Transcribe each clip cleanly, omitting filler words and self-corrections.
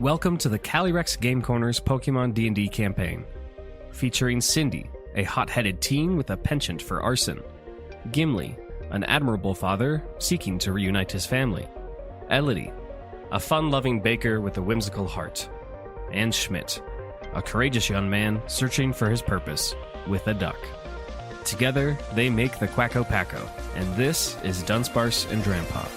Welcome to the Calyrex Game Corner's Pokemon D&D campaign, featuring Cindy, a hot-headed teen with a penchant for arson; Gimli, an admirable father seeking to reunite his family; Elodie, a fun-loving baker with a whimsical heart; and Schmidt, a courageous young man searching for his purpose with a duck. Together, they make the Quacko Packo, and this is Dunsparce and Drampa.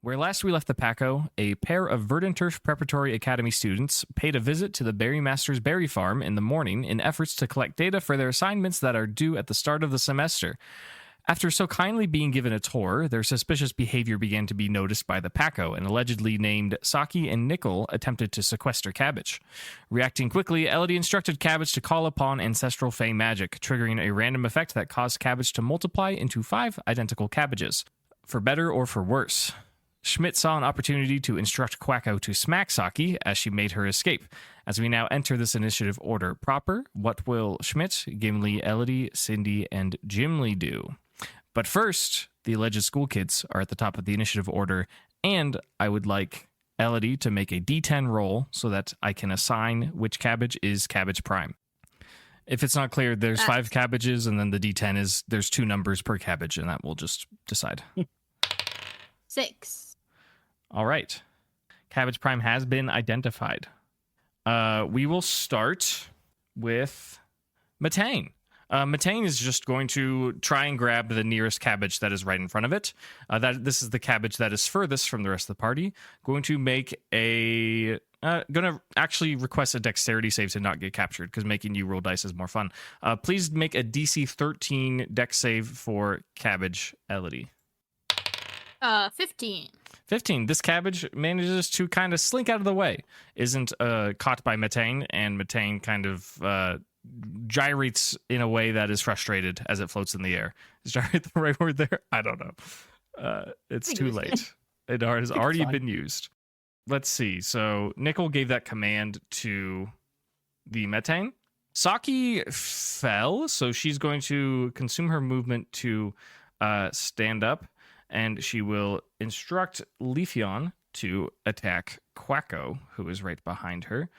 Where last we left the Packo, a pair of Verdanturf Preparatory Academy students paid a visit to the Berry Master's berry farm in the morning in efforts to collect data for their assignments that are due at the start of the semester. After so kindly being given a tour, their suspicious behavior began to be noticed by the Packo, and allegedly named Saki and Nickel attempted to sequester Cabbage. Reacting quickly, Elodie instructed Cabbage to call upon Ancestral Fey magic, triggering a random effect that caused Cabbage to multiply into 5 identical cabbages, for better or for worse. Schmidt saw an opportunity to instruct Quacko to smack Saki as she made her escape. As we now enter this initiative order proper, what will Schmidt, Gimli, Elodie, Cindy, and Gimli do? But first, the alleged school kids are at the top of the initiative order, and I would like Elodie to make a D10 roll so that I can assign which cabbage is Cabbage Prime. If it's not clear, there's 5 cabbages, and then the D10 is there's 2 numbers per cabbage, and that will just decide. 6. All right. Cabbage Prime has been identified. We will start with Matane. Matane is just going to try and grab the nearest cabbage that is right in front of it. This is the cabbage that is furthest from the rest of the party. Going to make going to actually request a dexterity save to not get captured, because making you roll dice is more fun. Please make a DC 13 dex save for Cabbage, Elodie. 15. 15. This cabbage manages to kind of slink out of the way. Isn't caught by Matane, and Matane kind of gyrates in a way that is frustrated as it floats in the air. Is gyrate the right word there? I don't know. It's too late. It has already been used. Let's see. So Nickel gave that command to the Matane. Saki fell, so she's going to consume her movement to stand up, and she will instruct Leafeon to attack Quacko, who is right behind her.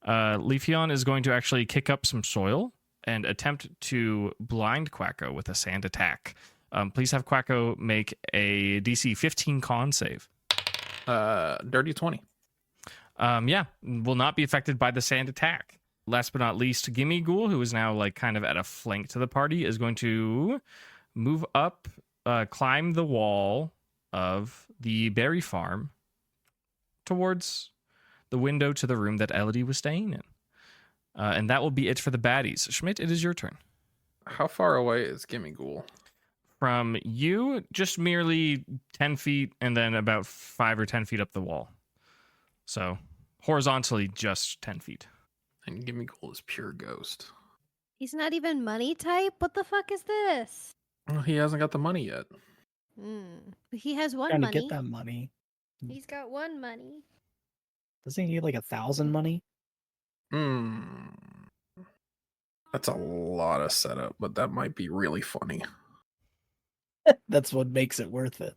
Leafeon is going to actually kick up some soil and attempt to blind Quacko with a sand attack. Please have Quacko make a DC 15 con save. Dirty 20. Yeah, will not be affected by the sand attack. Last but not least, Gimme Ghoul, who is now like kind of at a flank to the party, is going to move up, climb the wall of the berry farm towards the window to the room that Elodie was staying in. And that will be it for the baddies. Schmidt, it is your turn. How far away is Gimme Ghoul? From you, just merely 10 feet, and then about 5 or 10 feet up the wall. So horizontally, just 10 feet. And Gimme Ghoul is pure ghost. He's not even money type? What the fuck is this? Well, he hasn't got the money yet. He has one Trying money. to get that money. He's got one money. Doesn't he need like 1,000 money? That's a lot of setup, but that might be really funny. That's what makes it worth it.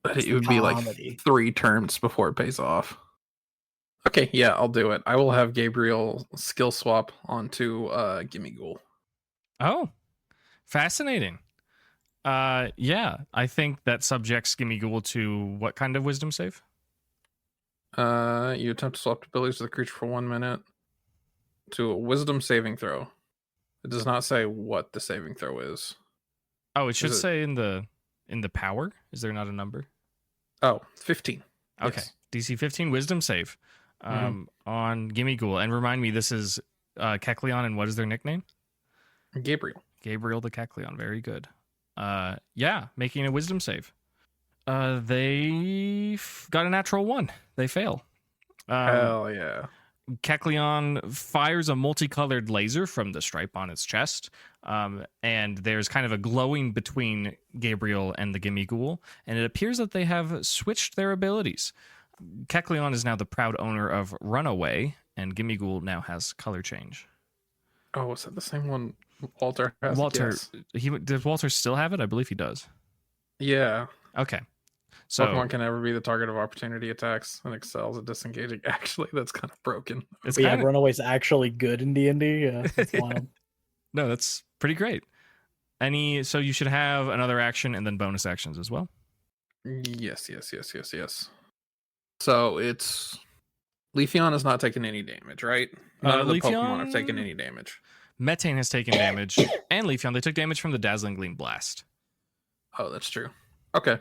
But It's it would be like comedy. 3 turns before it pays off. Okay, yeah, I'll do it. I will have Gabriel skill swap onto Gimme Ghoul. Oh, fascinating. Yeah, I think that subjects Gimme Ghoul to what kind of wisdom save? You attempt to swap abilities with the creature for 1 minute to a wisdom saving throw. It does not say what the saving throw is. Oh, it should say in the power. Is there not a number? Oh, 15. Okay, Yes. DC 15 wisdom save on Gimme Ghoul. And remind me, this is Kecleon, and what is their nickname? Gabriel. Gabriel the Kecleon. Very good. Yeah, making a wisdom save. They got a natural 1. They fail. Hell yeah. Kecleon fires a multicolored laser from the stripe on its chest, and there's kind of a glowing between Gabriel and the Gimme Ghoul, and it appears that they have switched their abilities. Kecleon is now the proud owner of Runaway, and Gimme Ghoul now has color change. Oh, is that the same one Walter has? Walter, does Walter still have it? I believe he does. Yeah. Okay. So Pokemon can never be the target of opportunity attacks and excels at disengaging. Actually, that's kind of broken. it's But yeah, kind of Runaway's actually good in D&D. Yeah, that's wild. no, that's pretty great. So you should have another action and then bonus actions as well. Yes. So it's Leafeon is not taking any damage, right? None of the Pokemon have taken any damage. Metane has taken damage, and Leafeon, they took damage from the Dazzling Gleam Blast. Oh, that's true. Okay.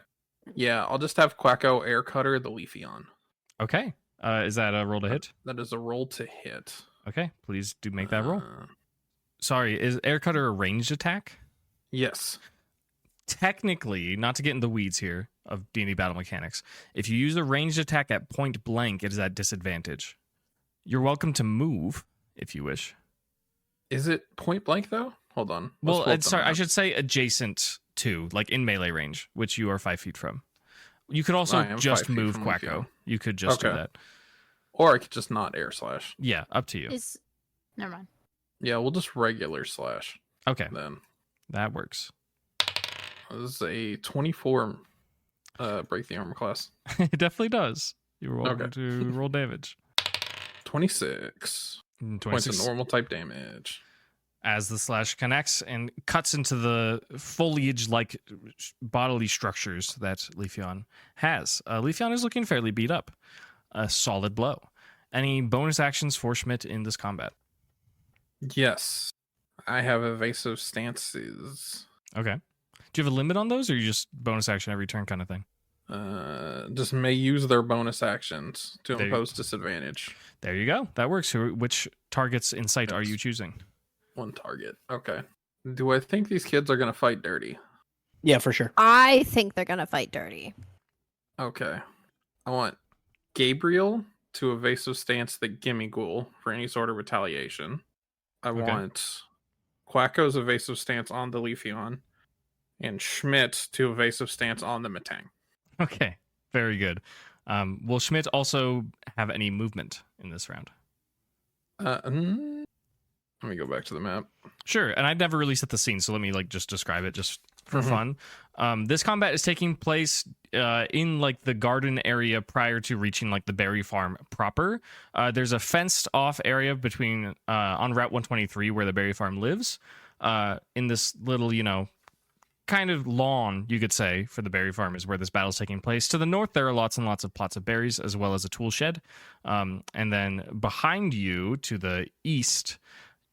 Yeah, I'll just have Quacko Air Cutter the Leafeon. Okay. Is that a roll to hit? That is a roll to hit. Okay, please do make that roll. Uh, Sorry, is Air Cutter a ranged attack? Yes. Technically, not to get in the weeds here of D&D battle mechanics, if you use a ranged attack at point blank, it is at disadvantage. You're welcome to move if you wish. Is it point blank though? Hold on. Let's Well, pull up the sorry, I map. should say adjacent to, like in melee range, which you are 5 feet from. You could also I am just 5 feet move from Quacko. Leafeon. You could just do Okay. that. Or I could just not air slash. Yeah, up to you. Never mind. Yeah, we'll just regular slash Okay, then. that works. This is a 24 break the armor class. It definitely does. You're welcome Okay. to roll damage. 26 points 26 of normal type damage. as the slash connects and cuts into the foliage-like bodily structures that Leafeon has. Leafeon is looking fairly beat up. A solid blow. Any bonus actions for Schmidt in this combat? Yes. I have evasive stances. Okay. Do you have a limit on those, or you just bonus action every turn kind of thing? Just may use their bonus actions to There you- impose disadvantage. There you go. That works. Which targets in sight are you choosing? One target. Okay. Do I think these kids are going to fight dirty? Yeah, for sure. I think they're gonna fight dirty. Okay. I want Gabriel to evasive stance the Gimme Ghoul for any sort of retaliation. I want Quacko's evasive stance on the Leafeon, and Schmidt to evasive stance on the Metang. Okay. Very good. Will Schmidt also have any movement in this round? Let me go back to the map. Sure, and I'd never really set the scene, so let me just describe it just for Mhm. fun. This combat is taking place in the garden area prior to reaching the berry farm proper. There's a fenced off area between on Route 123 where the berry farm lives. In this little, kind of lawn, you could say, for the berry farm is where this battle's taking place. To the north, there are lots and lots of plots of berries, as well as a tool shed. And then behind you, to the east,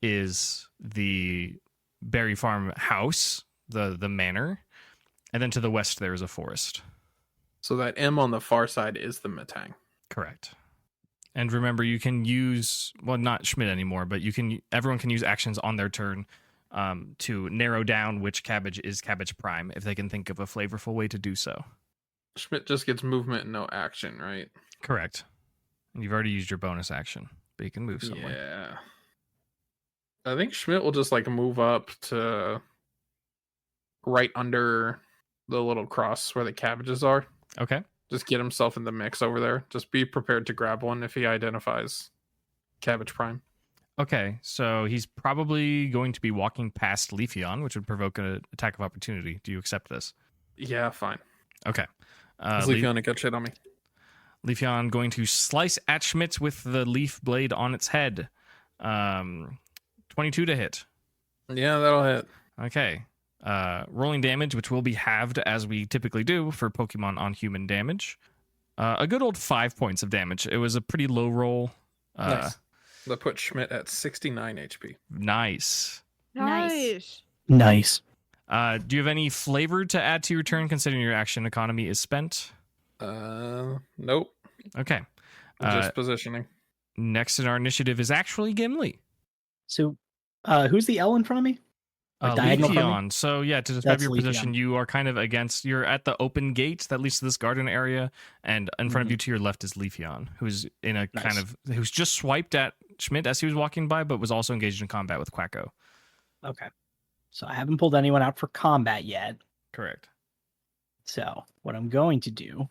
is the berry farm house, the manor, and then to the west there is a forest. So that M on the far side is the Metang. Correct. And remember, you can use not Schmidt anymore, but everyone can use actions on their turn to narrow down which cabbage is cabbage prime if they can think of a flavorful way to do so. Schmidt just gets movement and no action, right? Correct. And you've already used your bonus action, but you can move somewhere. Yeah. I think Schmidt will just move up to right under the little cross where the cabbages are. Okay. Just get himself in the mix over there. Just be prepared to grab one if he identifies Cabbage Prime. Okay, so he's probably going to be walking past Leafeon, which would provoke an attack of opportunity. Do you accept this? Yeah, fine. Okay. Leafeon got shit on me. Leafeon going to slice at Schmidt with the leaf blade on its head. 22 to hit. Yeah, that'll hit. Okay. Rolling damage, which will be halved as we typically do for Pokemon on human damage. A good old 5 points of damage. It was a pretty low roll. Nice. That put Schmidt at 69 HP. Nice. Nice. Nice. Do you have any flavor to add to your turn, considering your action economy is spent? Nope. Okay. Just positioning. Next in our initiative is actually Gimli. So, who's the L in front of me? Diagonal from me? Leafeon. So yeah, to describe That's your position, Leafeon. you are kind of you're at the open gate that leads to this garden area, and in front of you to your left is Leafeon, who's in a Nice. who's just swiped at Schmidt as he was walking by, but was also engaged in combat with Quacko. Okay. So I haven't pulled anyone out for combat yet. Correct. So what I'm going to do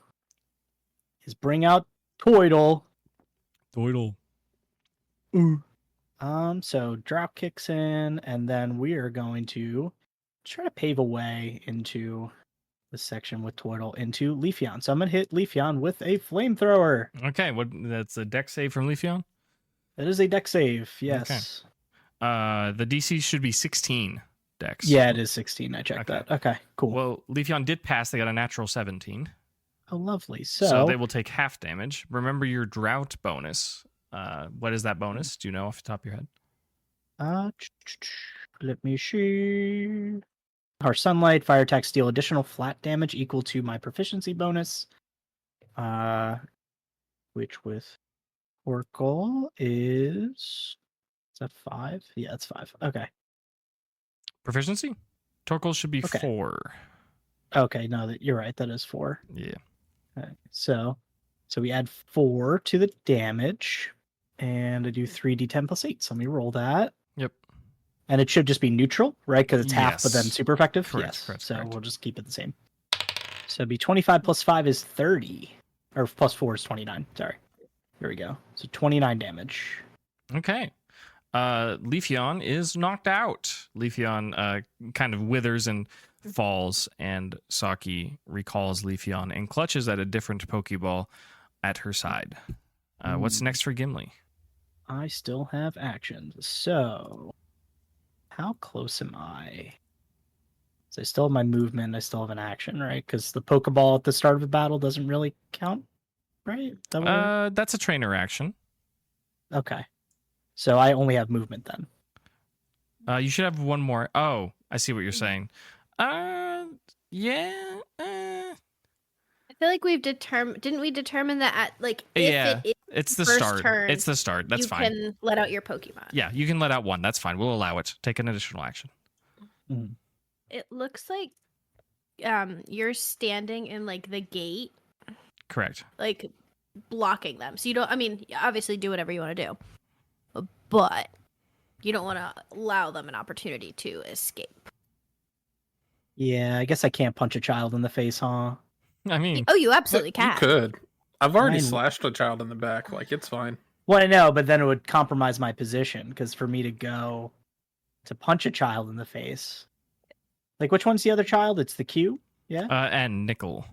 is bring out Toidle. Doidle. So drop kicks in, and then we are going to try to pave a way into this section with Turtle into Leafeon. So I'm going to hit Leafeon with a flamethrower. Okay, that's a deck save from Leafeon? That is a deck save, yes. The DC should be 16 dex. Yeah, it is 16. I checked that. Okay, cool. Well, Leafeon did pass. They got a natural 17. Oh, lovely. So they will take half damage. Remember your drought bonus. What is that bonus? Do you know off the top of your head? Let me see. Harsh Sunlight, Fire Attack, Steel, additional flat damage equal to my proficiency bonus. Which with Oracle is that 5? Yeah, it's 5. Okay. Proficiency? Torkoal should be 4. Okay, no, you're right. That is 4. Yeah. Okay, so we add 4 to the damage, and I do 3d10 plus 8. So let me roll that. Yep. And it should just be neutral, right? Because it's half, but then super effective. Correct, yes. correct, so correct. we'll just keep it the same. So it'd be 25 plus 5 is 30. Or plus 4 is 29. Sorry. Here we go. So 29 damage. Okay. Leafeon is knocked out. Leafeon kind of withers and falls, and Saki recalls Leafeon and clutches at a different Pokeball at her side. What's next for Gimli? I still have actions. So how close am I? So I still have my movement. I still have an action, right? Because the Pokeball at the start of a battle doesn't really count, right? That's a trainer action. Okay. So I only have movement then. You should have one more. Oh, I see what you're saying. Yeah. I feel like we've determined. Didn't we determine that at if Yeah, it is it's the first start. turn, It's the start. That's you fine. can let out your Pokemon. Yeah, you can let out one. That's fine. We'll allow it. Take an additional action. It looks like you're standing in the gate, Correct. blocking them. So you don't. I mean, obviously do whatever you want to do, but you don't want to allow them an opportunity to escape. Yeah, I guess I can't punch a child in the face, huh? I mean, Oh, you absolutely can. You could. I've already Mine- slashed a child in the back. It's fine. Well, I know, but then it would compromise my position, because for me to go to punch a child in the face... which one's the other child? It's the Q? Yeah? and Nickel.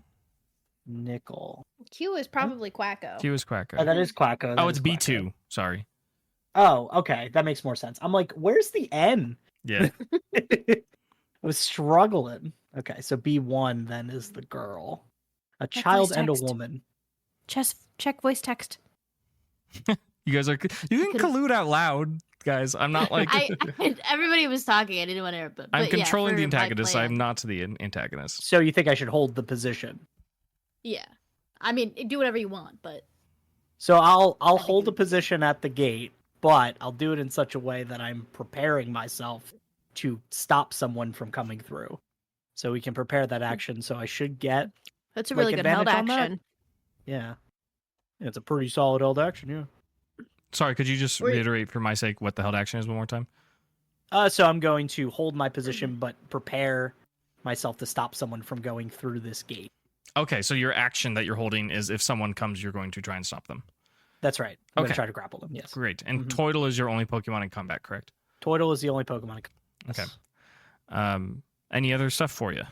Nickel. Q is probably Quacko. Q is Quacko. Oh, that is Quacko. Oh, it's B2. Sorry. Oh, okay. That makes more sense. I'm like, where's the N? Yeah. I was struggling. Okay, so B1 then is the girl. A child and a text. woman. Just check voice text. You guys are... You can collude out loud, guys. I'm not Everybody was talking. I didn't want to. But I'm yeah, controlling the for my antagonist. plan. I'm not the antagonist. So you think I should hold the position? Yeah, I mean, do whatever you want, but So I'll hold a position at the gate, but I'll do it in such a way that I'm preparing myself to stop someone from coming through. So we can prepare that action. So I should get That's a really good held advantage on that? action. Yeah, it's a pretty solid held action. Yeah. Sorry, could you just reiterate for my sake what the held action is one more time? So I'm going to hold my position, but prepare myself to stop someone from going through this gate. Okay, so your action that you're holding is if someone comes, you're going to try and stop them. That's right. I'm going Okay. to try to grapple them. Yes. Great. And Mhm. Toidle is your only Pokemon in combat, correct? Toidle is the only Pokemon. Okay. Any other stuff for you?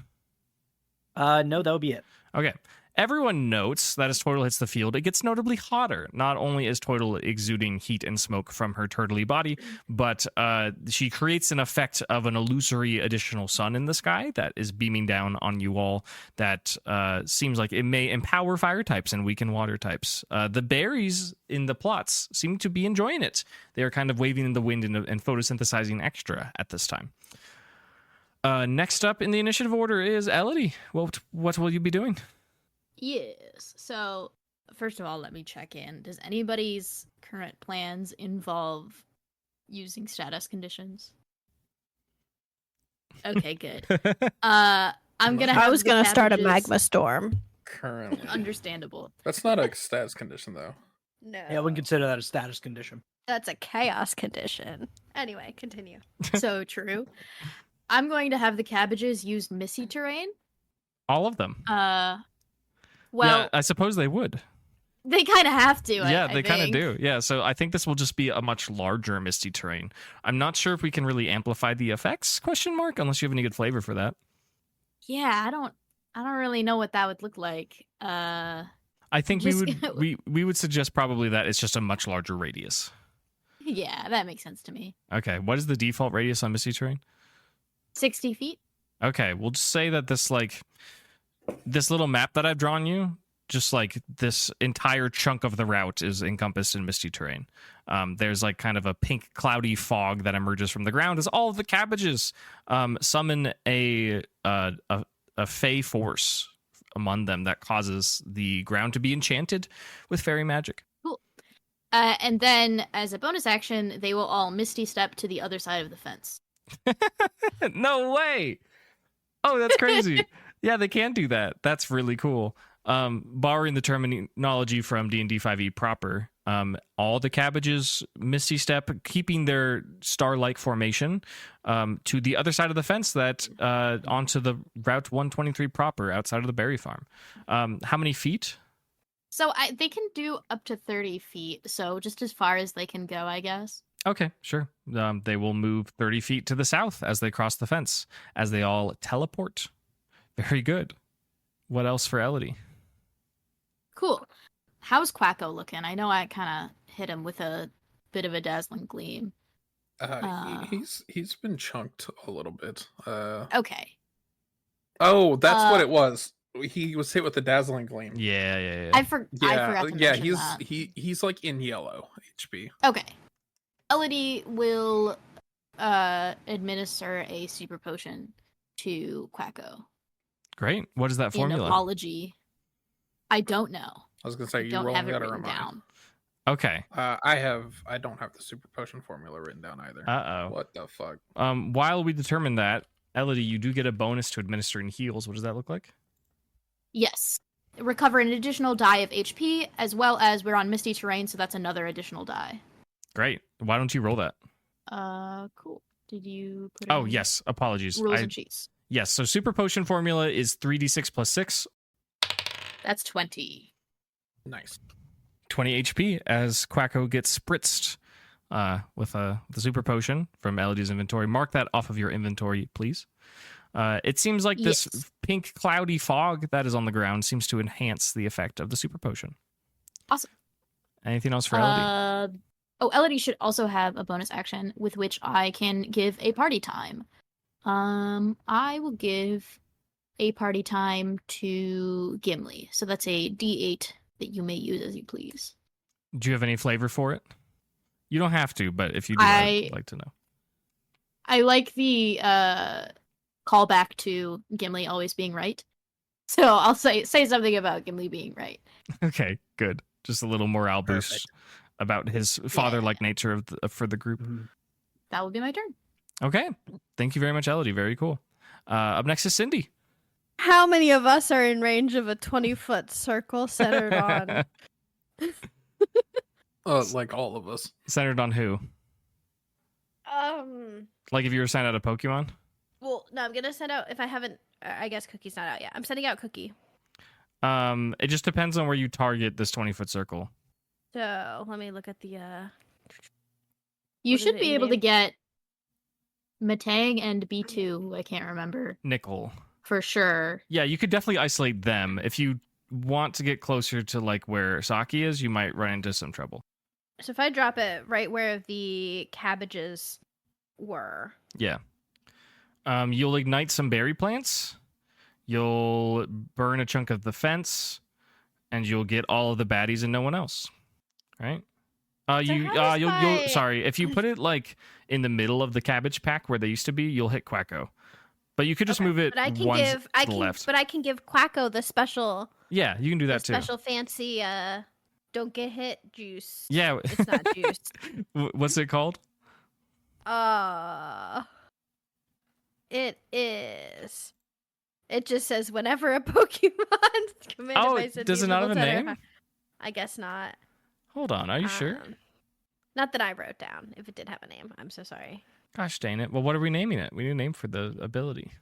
No, that would be it. Okay. Everyone notes that as Toidle hits the field, it gets notably hotter. Not only is Toidle exuding heat and smoke from her turtly body, but she creates an effect of an illusory additional sun in the sky that is beaming down on you all that seems like it may empower fire types and weaken water types. The berries in the plots seem to be enjoying it. They are kind of waving in the wind and photosynthesizing extra at this time. Next up in the initiative order is Elodie. What will you be doing? yes. So first of all, let me check in. Does anybody's current plans involve using status conditions? Okay, good. I'm gonna. I have was the gonna start a cabbages- magma storm. Currently. Understandable. That's not a status condition, though. No, Yeah, I wouldn't consider that a status condition. that's a chaos condition. Anyway, continue. So true. I'm going to have the cabbages use Missy terrain. All of them. Well, yeah, I suppose they would. they kind of have to. Yeah, I they kind of think. do. Yeah, so I think this will just be a much larger misty terrain. I'm not sure if we can really amplify the effects, ? Unless you have any good flavor for that. Yeah, I don't really know what that would look like. I think Just- we would suggest probably that it's just a much larger radius. Yeah, that makes sense to me. Okay, what is the default radius on Misty Terrain? 60 feet. Okay, we'll just say that this little map that I've drawn you, just like this entire chunk of the route is encompassed in Misty Terrain. There's like kind of a pink cloudy fog that emerges from the ground as all of the cabbages summon a fey force among them that causes the ground to be enchanted with fairy magic. And then, as a bonus action, they will all Misty Step to the other side of the fence. No way! Oh, that's crazy. Yeah, they can do that. That's really cool. Borrowing the terminology from D&D 5e proper, all the cabbages Misty Step, keeping their star-like formation to the other side of the fence that onto the Route 123 proper outside of the berry farm. How many feet? So they can do up to 30 feet, so just as far as they can go, I guess. Okay, sure. They will move 30 feet to the south as they cross the fence, as they all teleport. Very good. What else for Elodie? Cool. How's Quacko looking? I know I kind of hit him with a bit of a dazzling gleam. He's been chunked a little bit. Okay. Oh, that's what it was. He was hit with the dazzling gleam. Yeah. I forgot to mention that. He's like in yellow HP. Okay. Elodie will administer a super potion to Quacko. Great. What is that In formula? apology. I don't know. I was gonna say I you don't roll have it that or written am I? down. Okay. I don't have the super potion formula written down either. Uh-oh. What the fuck? While we determine that, Elodie, you do get a bonus to administering heals. What does that look like? Yes. Recover an additional die of HP, as well as we're on Misty Terrain, so that's another additional die. Great. Why don't you roll that? Cool. Did you put it Oh, in yes. Apologies. rules and cheats? Yes. So super potion formula is 3d6 plus 6. That's 20. Nice. 20 HP as Quacko gets spritzed with the super potion from Elodie's inventory. Mark that off of your inventory, please. It seems like this pink cloudy fog that is on the ground seems to enhance the effect of the super potion. Awesome. Anything else for Elodie? Elodie should also have a bonus action with which I can give a party time. I will give a party time to Gimli. So that's a D8 that you may use as you please. Do you have any flavor for it? You don't have to, but if you do, I'd like to know. I like the callback to Gimli always being right. So I'll say something about Gimli being right. Okay, good. Just a little morale boost about his father-like nature for the group. That will be my turn. Okay. Thank you very much, Elodie. Very cool. Up next is Cindy. How many of us are in range of a 20-foot circle centered on? Like all of us. Centered on who? Like if you were sent out a Pokemon? Well, no, I'm gonna send out if I haven't. I guess Cookie's not out yet. I'm sending out Cookie. It just depends on where you target this 20-foot circle. So let me look at the. You What is should it be in able to name? get Matang and B2, who I can't remember Nickel. for sure. Yeah, you could definitely isolate them. If you want to get closer to like where Saki is, you might run into some trouble. So if I drop it right where the cabbages were. Yeah. You'll ignite some berry plants. You'll burn a chunk of the fence, and you'll get all of the baddies and no one else. Right? Sorry, if you put it like in the middle of the cabbage pack where they used to be, you'll hit Quacko. But you could just move it But I can one give. I to the can. left. But I can give Quacko the special. Yeah, you can do The that too. special fancy. Don't get hit juice. Yeah. It's not juice. What's it called? It is. It just says whenever a Pokemon is commanded by Cindy does it not have a Littleton or- name? I guess not. Hold on, are you sure? Not that I wrote down. If it did have a name, I'm so sorry. Gosh dang it. Well, what are we naming it? We need a name for the ability.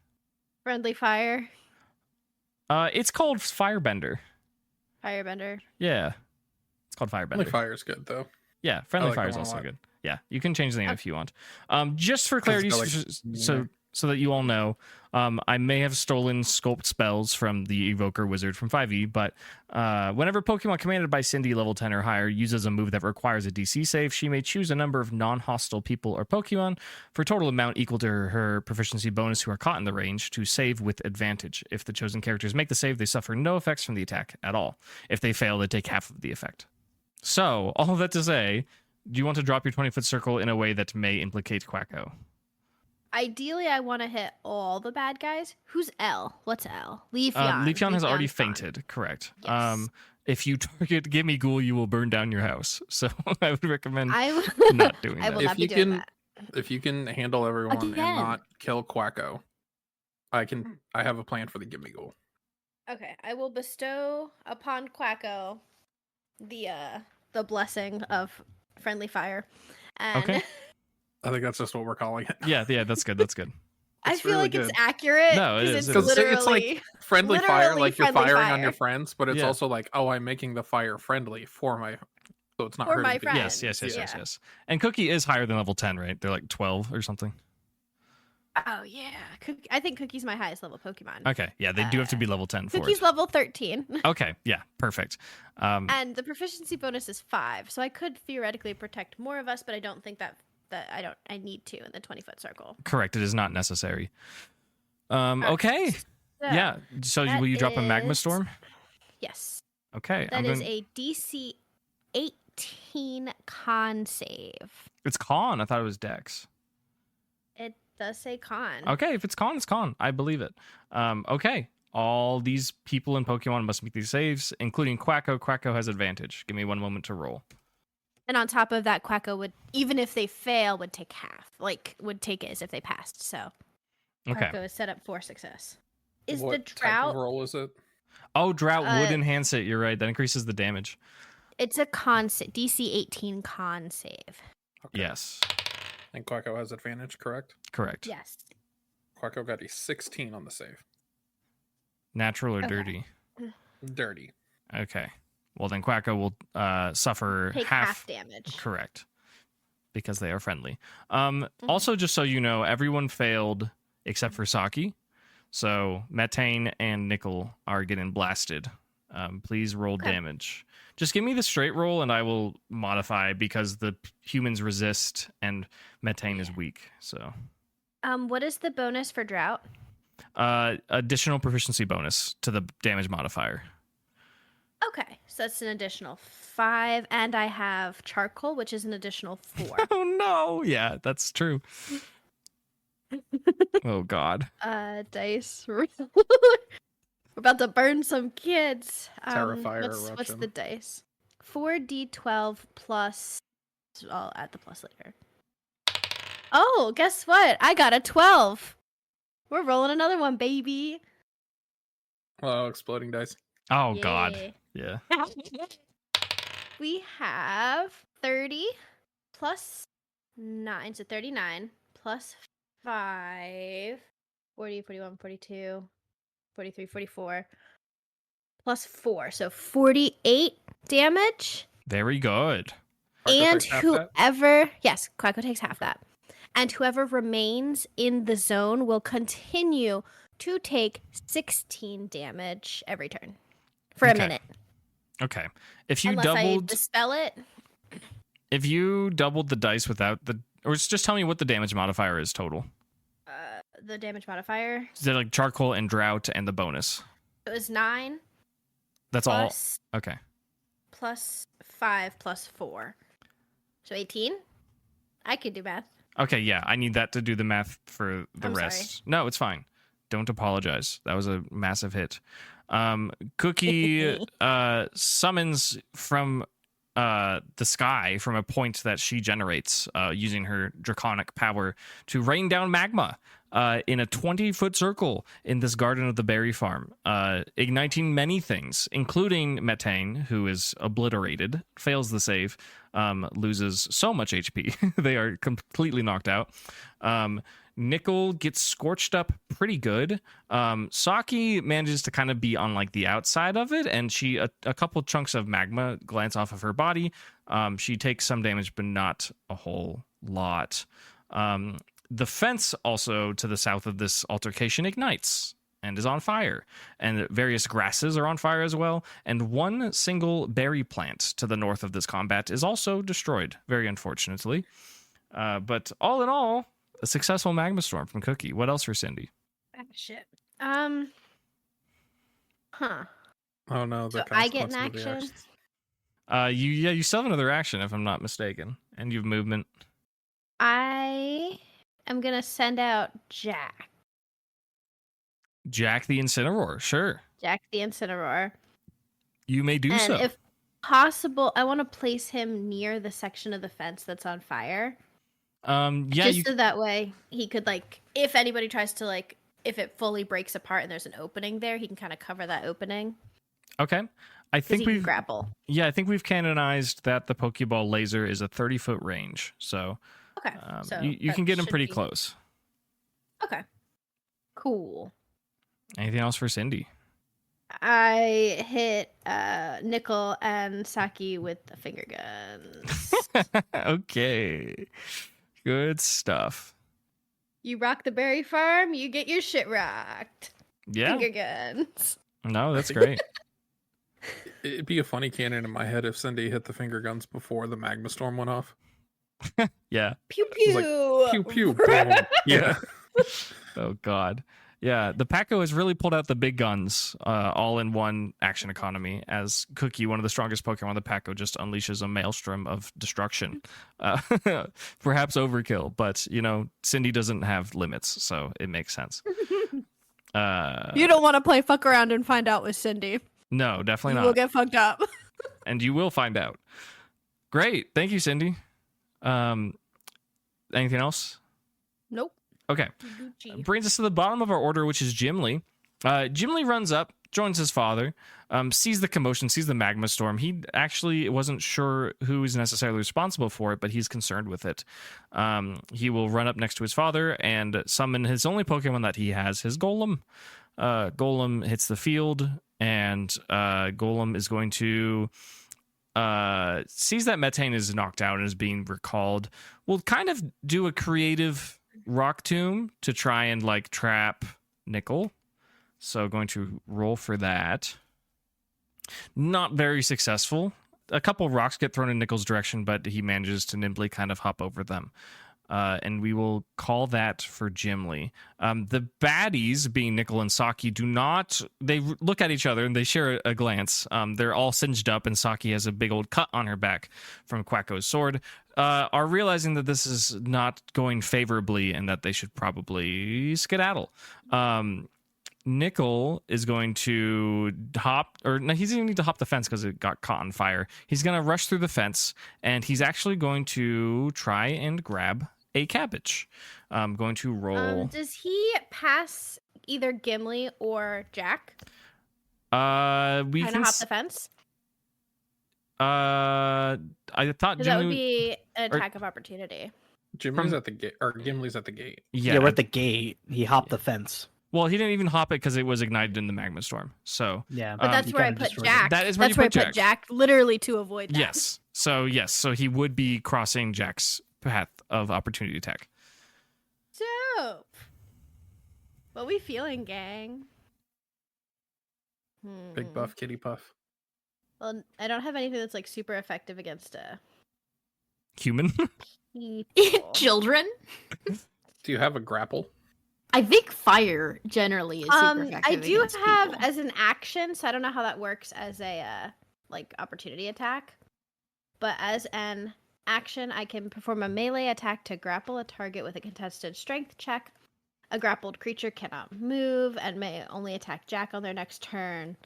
Friendly fire, It's called Firebender. firebender. Yeah. It's called Friendly Firebender. fire is good though. Yeah, Friendly like Fire that is one a also lot. good. Yeah, you can change the name if you want. Just for 'Cause clarity, it's got, like, so so that you all know, I may have stolen sculpt spells from the Evoker Wizard from 5e, but whenever Pokemon commanded by Cindy level 10 or higher uses a move that requires a DC save, she may choose a number of non-hostile people or Pokemon for a total amount equal to her proficiency bonus who are caught in the range to save with advantage. If the chosen characters make the save, they suffer no effects from the attack at all. If they fail, they take half of the effect. So, all of that to say, do you want to drop your 20-foot circle in a way that may implicate Quacko? Ideally, I want to hit all the bad guys. Who's L? What's L? Leafeon. Leafeon has already Leafeon's gone. fainted, correct. Yes. If you target Gimme Ghoul, you will burn down your house. So I would recommend I not doing I will that. not be doing that. If you can handle everyone Again. and not kill Quacko, I have a plan for the Gimme Ghoul. Okay, I will bestow upon Quacko the blessing of friendly fire. And Okay. I think that's just what we're calling it. Yeah, that's good. That's good. I It's feel really like it's good. accurate. No, it 'cause is, It's it is. literally It's like friendly fire, literally like you're friendly firing on your fire. friends, but it's Yeah. also like, oh, I'm making the fire friendly for my, so it's not For hurting my people. friends. Yes. And Cookie is higher than level 10, right? They're like 12 or something. Oh yeah, I think Cookie's my highest level Pokemon. Okay, yeah, they do have to be level 10 for Cookie's it. level 13, Okay, yeah, perfect. and the proficiency bonus is 5, so I could theoretically protect more of us, but I don't think that I need to in the 20-foot circle. Correct, it is not necessary. Okay, So, yeah. So that will you drop a Magma is- Storm? Yes, Okay, that is a DC 18 con save. It's Con. I thought it was Dex. It does say con. Okay, if it's Con, it's Con. I believe it. Okay, all these people in Pokemon must make these saves, including Quacko. Quacko has advantage. Give me one moment to roll. And on top of that, Quacko would, even if they fail, would take half. Like, would take it as if they passed. So, Okay. Quacko is set up for success. Is What the type drought? of roll is it? Oh, Drought would Uh, enhance it. You're right. That increases the damage. It's a DC 18 con save. Okay. Yes, And Quacko has advantage, correct? correct. Yes. Quacko got a 16 on the save. Natural or Okay. dirty? Dirty. Okay. Well, then Quacko will suffer Take half damage. Correct. Because they are friendly. Also, just so you know, everyone failed except for Saki. So Metane and Nickel are getting blasted. Please roll Okay. damage. Just give me the straight roll and I will modify because the humans resist and Metane is weak. So What is the bonus for drought? additional proficiency bonus to the damage modifier. Okay, so that's an additional 5, and I have charcoal, which is an additional 4. Oh no. Yeah, that's true. Oh god. Dice. We're about to burn some kids. Terrifier What's eruption. the dice? 4d12 plus. I'll add the plus later. Oh, guess what? I got a 12. We're rolling another one, baby. Oh, exploding dice. Oh god. Yeah. We have 30 plus 9, so 39 plus 5, 40, 41, 42, 43, 44, plus 4, so 48 damage. Very good. Quacko And takes half that? whoever, yes, Quacko takes half that. And whoever remains in the zone will continue to take 16 damage every turn for a Okay. minute. Okay. If you Unless I doubled dispel it. the dice without the or just tell me what the damage modifier is total. The damage modifier. Is it like charcoal and drought and the bonus? It was 9 That's plus, all. Okay. plus 5 plus 4. So 18? I could do math. Okay, yeah, I need that to do the math for the I'm rest. sorry. No, it's fine. Don't apologize. That was a massive hit. Cookie summons from the sky from a point that she generates using her draconic power to rain down magma in a 20-foot circle in this garden of the berry farm, igniting many things, including Metane, who is obliterated, fails the save, loses so much HP. They are completely knocked out. Nickel gets scorched up pretty good. Saki manages to kind of be on like the outside of it, and she a couple chunks of magma glance off of her body. She takes some damage, but not a whole lot. The fence also to the south of this altercation ignites and is on fire, and various grasses are on fire as well, and one single berry plant to the north of this combat is also destroyed, very unfortunately. But all in all, a successful magma storm from Cookie. What else for Cindy? Ah, shit. Huh. Oh no, the So I get an consequences of the action? actions. You still have another action if I'm not mistaken, and you have movement. I am gonna send out Jack. Jack the Incineroar, sure. Jack the Incineroar. You may do And so. if possible, I want to place him near the section of the fence that's on fire. Yeah, So that way he could, like, if anybody tries to, like, if it fully breaks apart and there's an opening there, he can kind of cover that opening. okay. I Because think he can we've grapple. Yeah, I think we've canonized that the Pokeball laser is a 30-foot range. So, Okay. So you that can get him should pretty be- close. Okay. Cool. Anything else for Cindy? I hit Nickel and Saki with the finger guns. Okay. Good stuff. You rock the berry farm, you get your shit rocked. Yeah. Finger guns. No, that's great. It'd be a funny canon in my head if Cindy hit the finger guns before the magma storm went off. Yeah. Pew was like, pew. Pew pew. Boom. Yeah. Oh, God. Yeah, the Paco has really pulled out the big guns all in one action economy as Cookie, one of the strongest Pokemon, the Paco, just unleashes a maelstrom of destruction. Perhaps overkill, but, Cindy doesn't have limits, so it makes sense. You don't want to play fuck around and find out with Cindy. No, definitely You not. will get fucked up. And you will find out. Great. Thank you, Cindy. Anything else? Nope. Okay. Gucci. Brings us to the bottom of our order, which is Gimli. Gimli runs up, joins his father, sees the commotion, sees the magma storm. He actually wasn't sure who is necessarily responsible for it, but he's concerned with it. He will run up next to his father and summon his only Pokemon that he has, his Golem. Golem hits the field, and Golem is going to sees that Methane is knocked out and is being recalled. Will kind of do a creative Rock Tomb to try and trap Nickel. So going to roll for that. Not very successful. A couple rocks get thrown in Nickel's direction, but he manages to nimbly kind of hop over them. And we will call that for Gimli. The baddies, being Nickel and Saki, they look at each other and they share a glance. They're all singed up, and Saki has a big old cut on her back from Quacko's sword. Are realizing that this is not going favorably and that they should probably skedaddle. Nickel is going to hop, or no, he's going to need to hop the fence because it got caught on fire. He's going to rush through the fence, and he's actually going to try and grab a cabbage. I'm going to roll. Does he pass either Gimli or Jack? We Kind can. of hop the fence? I thought Because that would Jimmy. be an attack of opportunity. Gimli's at the gate, or Gimli's at the gate. Yeah, we're at the gate. He hopped the fence. Well, he didn't even hop it because it was ignited in the magma storm. So Yeah, But that's he where I kinda put destroyed Jack. it. That is where That's you where I put put Jack, literally to avoid that. yes. So he would be crossing Jack's path of opportunity attack. Dope. What we feeling, gang? Big buff kitty puff. Well, I don't have anything that's super effective against Human. people. Children. Do you have a grapple? I think fire generally is super effective. I do against have people. as an action, so I don't know how that works as a opportunity attack. But as an action, I can perform a melee attack to grapple a target with a contested strength check. A grappled creature cannot move and may only attack Jack on their next turn.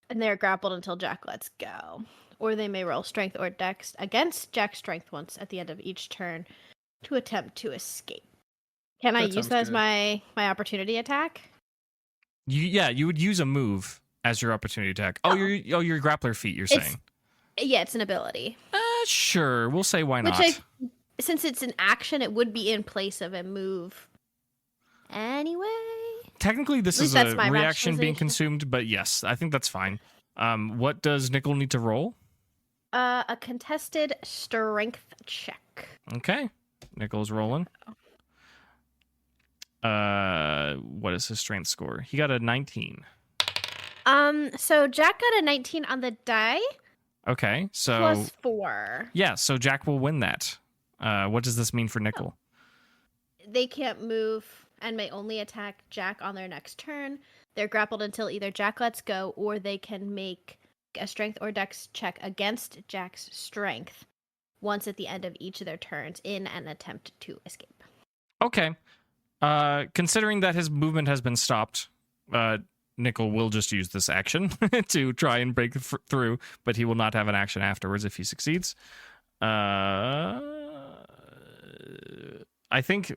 And they are grappled until Jack lets go. Or they may roll strength or dex against Jack's strength once at the end of each turn to attempt to escape. Can I That use sounds that as good. my opportunity attack? You would use a move as your opportunity attack. Oh. Your grappler feat. You're It's- saying? Yeah, it's an ability. Sure. We'll say why not. Since it's an action, it would be in place of a move. Anyway. Technically, this At is least that's a my reaction being rationalization. consumed, but yes, I think that's fine. What does Nickel need to roll? A contested strength check. Okay, Nickel's rolling. What is his strength score? He got a 19. So Jack got a 19 on the die. Okay, so plus 4. Yeah, so Jack will win that. What does this mean for Nickel? They can't move and may only attack Jack on their next turn. They're grappled until either Jack lets go or they can make a strength or dex check against Jack's strength once at the end of each of their turns in an attempt to escape. Okay. Considering that his movement has been stopped, Nickel will just use this action to try and break through, but he will not have an action afterwards if he succeeds. I think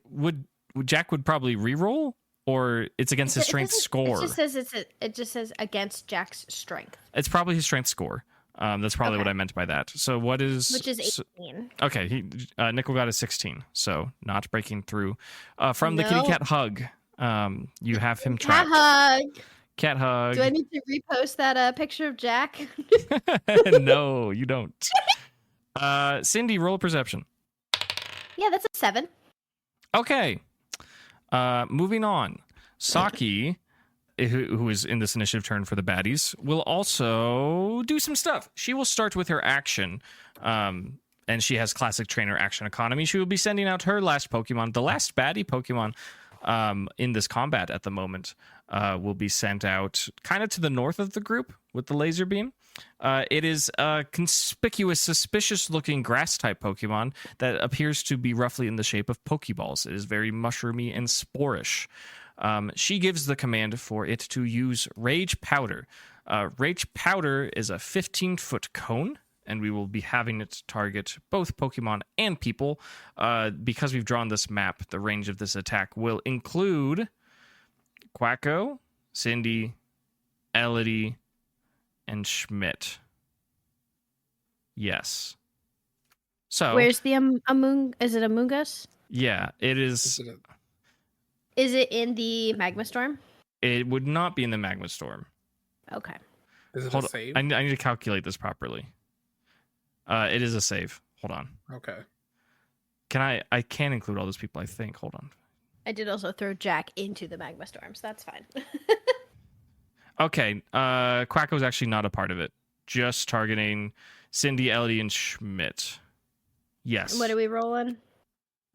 Jack would probably reroll, or it's against his strength score. It just says against Jack's strength. It's probably his strength score. That's probably what I meant by that. So what is... Which is 18. Okay, Nickel got a 16, so not breaking through. From the kitty cat hug, you have him trapped. Cat hug. Do I need to repost that picture of Jack? No, you don't. Cindy, roll perception. Yeah, that's a 7. Okay. Moving on. Saki, who is in this initiative turn for the baddies, will also do some stuff. She will start with her action, and she has classic trainer action economy. She will be sending out her last Pokemon, the last baddie Pokemon in this combat at the moment, will be sent out kind of to the north of the group with the laser beam. It is a conspicuous, suspicious-looking grass-type Pokemon that appears to be roughly in the shape of Pokeballs. It is very mushroomy and sporish. She gives the command for it to use Rage Powder. Rage Powder is a 15-foot cone, and we will be having it target both Pokemon and people. Because we've drawn this map, the range of this attack will include Quacko, Cindy, Elodie, and Schmidt. Yes. So where's the is it Among Us? Yeah, it is. Is it in the Magma Storm? It would not be in the Magma Storm. Okay. Is it Hold a on. save? I need to calculate this properly. It is a save. Hold on. Okay. I can include all those people, I think. Hold on. I did also throw Jack into the Magma Storm, so that's fine. Okay. Quacko's actually not a part of it. Just targeting Cindy, Elodie, and Schmidt. Yes. What are we rolling?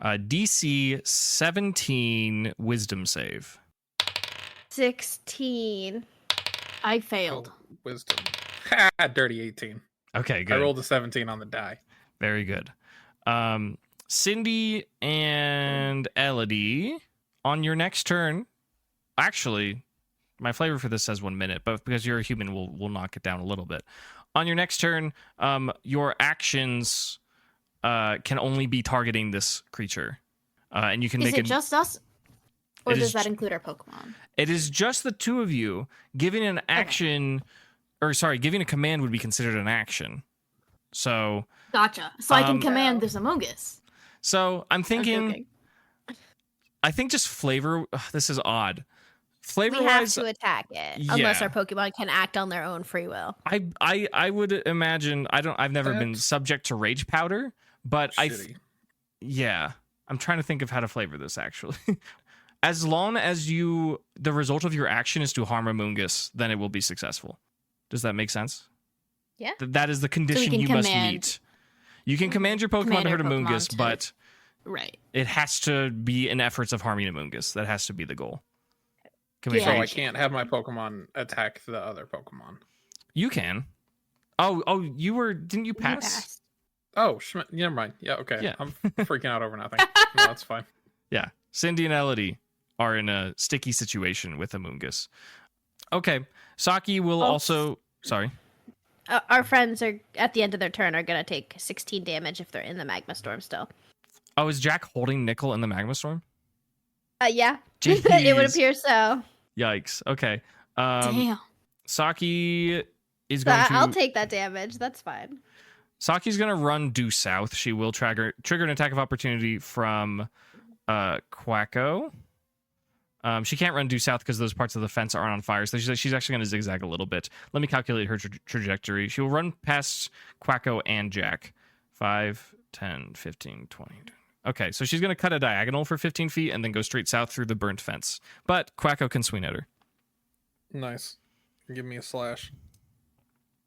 DC 17 Wisdom save. 16. I failed. Oh, wisdom. Ha! Dirty 18. Okay, good. I rolled a 17 on the die. Very good. Cindy and Elodie, on your next turn, actually, my flavor for this says 1 minute, but because you're a human, we'll knock it down a little bit. On your next turn, your actions can only be targeting this creature, and you can Is make it just us, or It does is that include our Pokemon? It is just the two of you. Giving an action, giving a command would be considered an action. So Gotcha. So I can command this Amogus. So I'm thinking. joking. I think just flavor. This is odd. Flavor We have wise, to attack it unless yeah. our Pokemon can act on their own free will. I would imagine. I've never been That's subject to Rage Powder, but shitty. I'm trying to think of how to flavor this actually. As long as the result of your action is to harm Amogus, then it will be successful. Does that make sense? Yeah. That is the condition you must meet. You can command your Pokemon to hurt Amogus, but right, it has to be in efforts of harming Amogus. That has to be the goal. Can we So say I can't have my Pokemon attack the other Pokemon. you can? Oh, didn't you pass? Oh, never mind. Yeah, okay. Yeah. I'm freaking out over nothing. No, that's fine. Yeah. Cindy and Elodie are in a sticky situation with Amogus. Okay. Saki will also... Sorry. Our friends are at the end of their turn are going to take 16 damage if they're in the Magma Storm still. Oh, is Jack holding Nickel in the Magma Storm? Yeah. Jeez. It would appear so. Yikes. Okay. Damn. Saki is going to... I'll take that damage. That's fine. Saki's going to run due south. She will trigger an attack of opportunity from Quacko. She can't run due south because those parts of the fence aren't on fire. So she's actually going to zigzag a little bit. Let me calculate her trajectory. She will run past Quacko and Jack. 5, 10, 15, 20. Okay, so she's going to cut a diagonal for 15 feet and then go straight south through the burnt fence. But Quacko can swing at her. Nice. Give me a slash.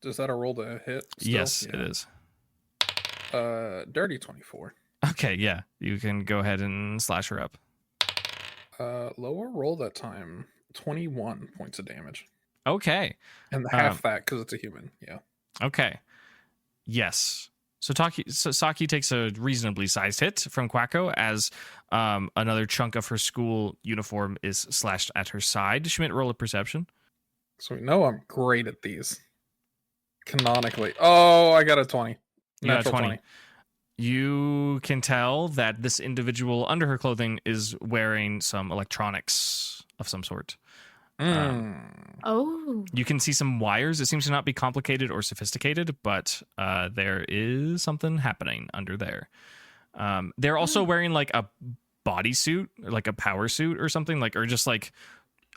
Is that a roll to hit? Still? Yes, it is. Dirty 24. Okay, yeah. You can go ahead and slash her up. Lower roll that time. 21 points of damage. Okay. And half that because it's a human. Yeah. Okay. Yes. So Saki takes a reasonably sized hit from Quacko as another chunk of her school uniform is slashed at her side. Schmidt, roll a perception. So we know I'm great at these. Canonically. Oh, I got a 20. You got a Natural 20. You can tell that this individual under her clothing is wearing some electronics of some sort. Oh. You can see some wires. It seems to not be complicated or sophisticated, but there is something happening under there. They're also wearing like a bodysuit, like a power suit or something, like, or just like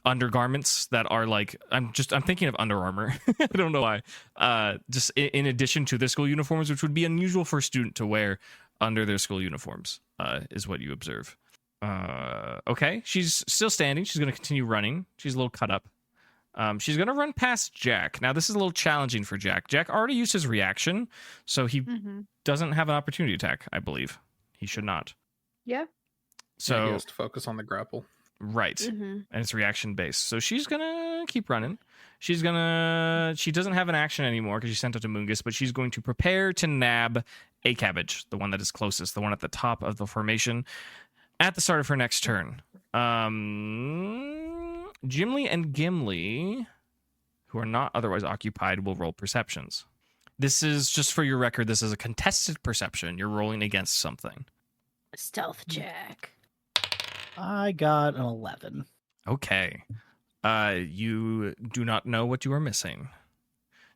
undergarments that are like, I'm thinking of Under Armour. I don't know why. Just in addition to their school uniforms, which would be unusual for a student to wear under their school uniforms, is what you observe. Okay, she's still standing. She's going to continue running. She's a little cut up. She's going to run past Jack. Now, this is a little challenging for Jack. Jack already used his reaction, so he doesn't have an opportunity attack, I believe. He should not. Yeah. So Yeah, he has to focus on the grapple. Right. And it's reaction based. So she's going to keep running. She doesn't have an action anymore because she sent it to Mungus, but she's going to prepare to nab a cabbage, the one that is closest, the one at the top of the formation, at the start of her next turn. Gimli and Gimli, who are not otherwise occupied, will roll perceptions. This is, just for your record, this is a contested perception. You're rolling against something. Stealth check. I got an 11. Okay. You do not know what you are missing.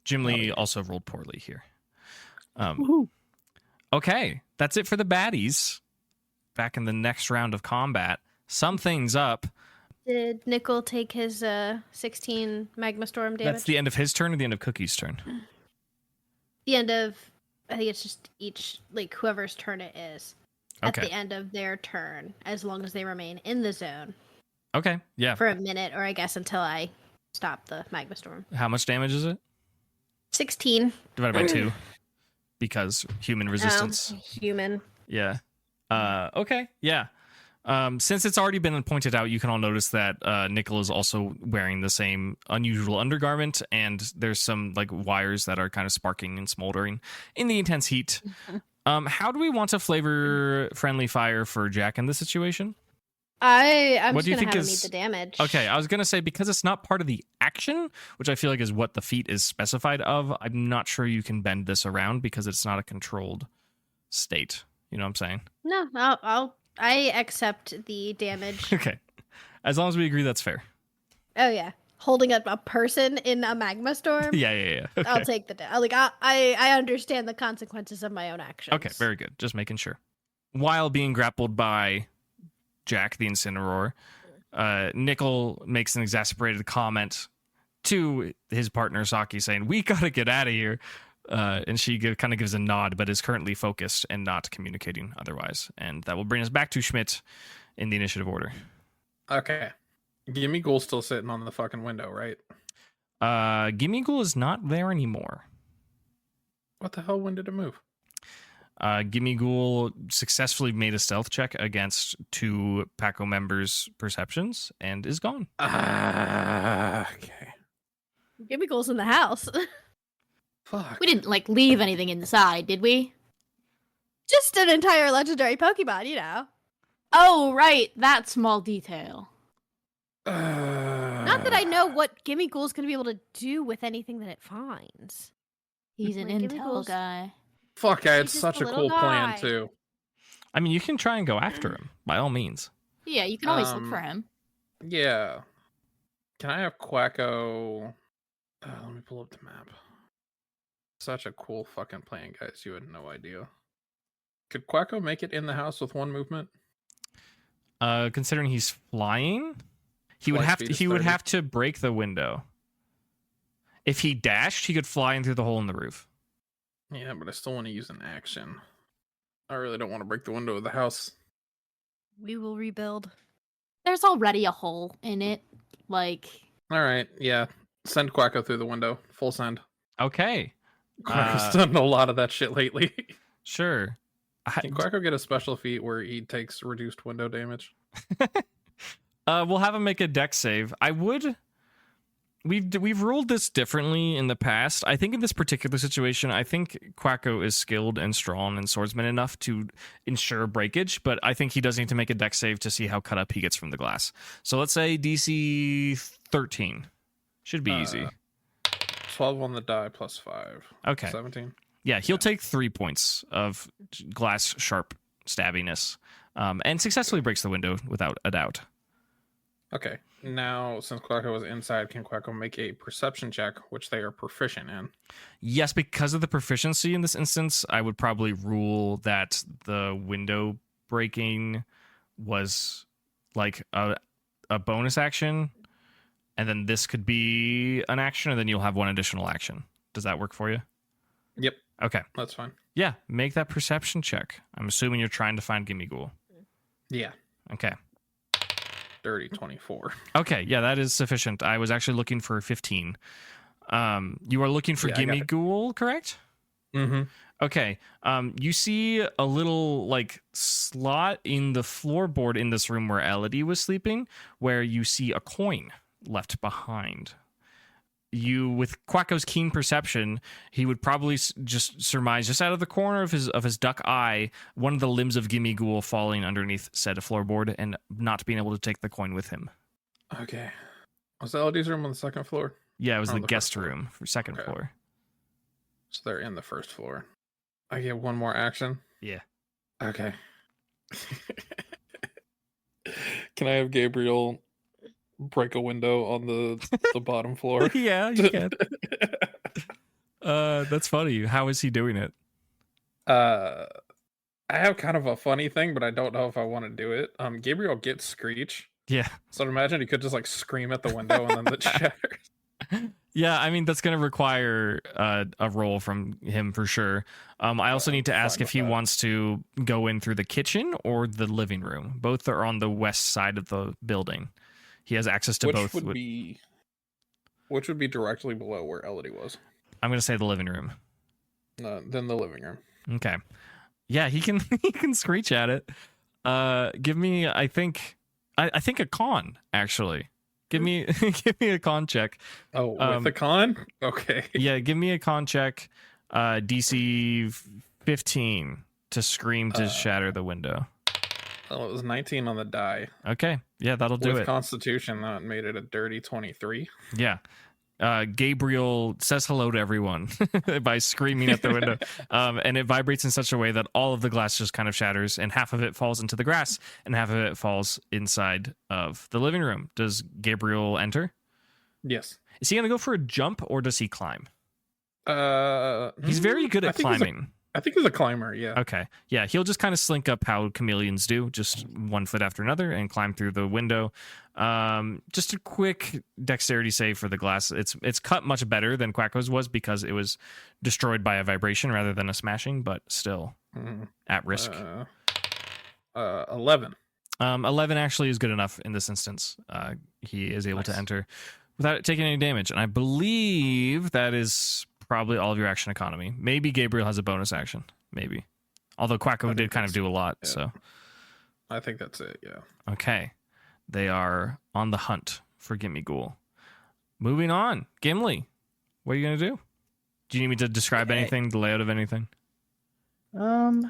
Gimli also rolled poorly here. Okay, that's it for the baddies. Back in the next round of combat. Sum things up. Did Nickel take his 16 Magma Storm damage? That's the end of his turn or the end of Cookie's turn? The end of, I think it's just each, like, whoever's turn it is. At Okay. the end of their turn, as long as they remain in the zone. Okay, yeah. For a minute, or I guess until I stop the Magma Storm. How much damage is it? 16. Divided by 2. Because human resistance. Human. Yeah. Okay, yeah. Since it's already been pointed out, you can all notice that Nickel is also wearing the same unusual undergarment, and there's some like wires that are kind of sparking and smoldering in the intense heat. How do we want to flavor friendly fire for Jack in this situation? I'm What just do you gonna think have him is- meet the damage. Okay, I was going to say, because it's not part of the action, which I feel like is what the feat is specified of, I'm not sure you can bend this around because it's not a controlled state. You know what I'm saying? No, I accept the damage. Okay. As long as we agree that's fair. Oh yeah, holding up a person in a magma storm. Yeah. Okay. I'll take the I understand the consequences of my own actions. Okay, very good. Just making sure. While being grappled by Jack the Incineroar, Nickel makes an exasperated comment to his partner Saki saying, "We gotta get out of here." And she kind of gives a nod, but is currently focused and not communicating otherwise. And that will bring us back to Schmidt in the initiative order. Okay. Gimme Ghoul still sitting on the fucking window, right? Gimme Ghoul is not there anymore. What the hell? When did it move? Gimme Ghoul successfully made a stealth check against 2 Paco members' perceptions and is gone. Okay. Gimme Ghoul's in the house. Fuck. We didn't like leave anything inside, did we? Just an entire legendary Pokemon, you know. Oh, right, that small detail. Not that I know what Gimme Ghoul's gonna be able to do with anything that it finds. He's an Like, give me intel goals. guy. Fuck, I had He's just such a a little cool plan guy. too. I mean, you can try and go after him, by all means. Yeah, you can always look for him. Yeah. Can I have Quacko? Let me pull up the map. Such a cool fucking plan, guys. You had no idea. Could Quacko make it in the house with 1 movement? Considering he's flying, he would Flight have speed to, is he would 30. have to break the window. If he dashed, he could fly in through the hole in the roof. Yeah, but I still want to use an action. I really don't want to break the window of the house. We will rebuild. There's already a hole in it. Like, All right, yeah. Send Quacko through the window. Full send. Okay. Quacko's done a lot of that shit lately. Sure. Can Quacko get a special feat where he takes reduced window damage? We'll have him make a dex save. I would. We've ruled this differently in the past. I think in this particular situation, I think Quacko is skilled and strong and swordsman enough to ensure breakage, but I think he does need to make a dex save to see how cut up he gets from the glass. So let's say DC 13. Should be easy. 12 on the die plus 5. Okay. 17. Yeah, he'll take 3 points of glass sharp stabbiness and successfully breaks the window without a doubt. Okay. Now, since Quacko was inside, can Quacko make a perception check, which they are proficient in? Yes, because of the proficiency in this instance, I would probably rule that the window breaking was like a bonus action, and then this could be an action, and then you'll have one additional action. Does that work for you? Yep. Okay. That's fine. Yeah, make that perception check. I'm assuming you're trying to find Gimme Ghoul. Yeah. Okay. Dirty 24. Okay, yeah, that is sufficient. I was actually looking for 15. You are looking for Gimme Ghoul, correct? Mm-hmm. Okay. You see a little like slot in the floorboard in this room where Elodie was sleeping, where you see a coin left behind. You, with Quacko's keen perception, he would probably just surmise, just out of the corner of his duck eye, one of the limbs of Gimme Ghoul falling underneath said floorboard and not being able to take the coin with him. Okay. Was Elodie's room on the second floor? Yeah, it was Or the on the guest first floor? room for second Okay. floor. So they're in the first floor. I get one more action? Yeah. Okay. Can I have Gabriel break a window on the bottom floor? Yeah, you can. That's funny. How is he doing it? I have kind of a funny thing, but I don't know if I want to do it. Gabriel gets Screech. Yeah. So I'd imagine he could just like scream at the window and then it shatters. Yeah, I mean, that's going to require a roll from him for sure. I also need to ask if he wants to go in through the kitchen or the living room. Both are on the west side of the building. He has access to both. Which would be directly below where Elodie was? I'm going to say the living room. Then the living room. Okay. Yeah, he can he can screech at it. Give me, I think a con, actually. Give me a con check. Oh, with the con? Okay. Yeah, give me a con check. DC 15 to scream to shatter the window. Oh, it was 19 on the die. Okay. Yeah, that'll do With it. Constitution, that made it a dirty 23. Yeah. Gabriel says hello to everyone by screaming at the window. And it vibrates in such a way that all of the glass just kind of shatters and half of it falls into the grass and half of it falls inside of the living room. Does Gabriel enter? Yes. Is he going to go for a jump or does he climb? He's He's very good at climbing. I think he's a climber, yeah. Okay. Yeah, he'll just kind of slink up how chameleons do, just one foot after another and climb through the window. Just a quick dexterity save for the glass. It's cut much better than Quacko's was because it was destroyed by a vibration rather than a smashing, but still at risk. 11. 11 actually is good enough in this instance. He is able to enter without taking any damage. And I believe that is probably all of your action economy. Maybe Gabriel has a bonus action. Maybe. Although Quacko did kind of do a lot, yeah. so. I think that's it, yeah. Okay. They are on the hunt for Gimme Ghoul. Moving on. Gimli, what are you going to do? Do you need me to describe anything, the layout of anything? Let's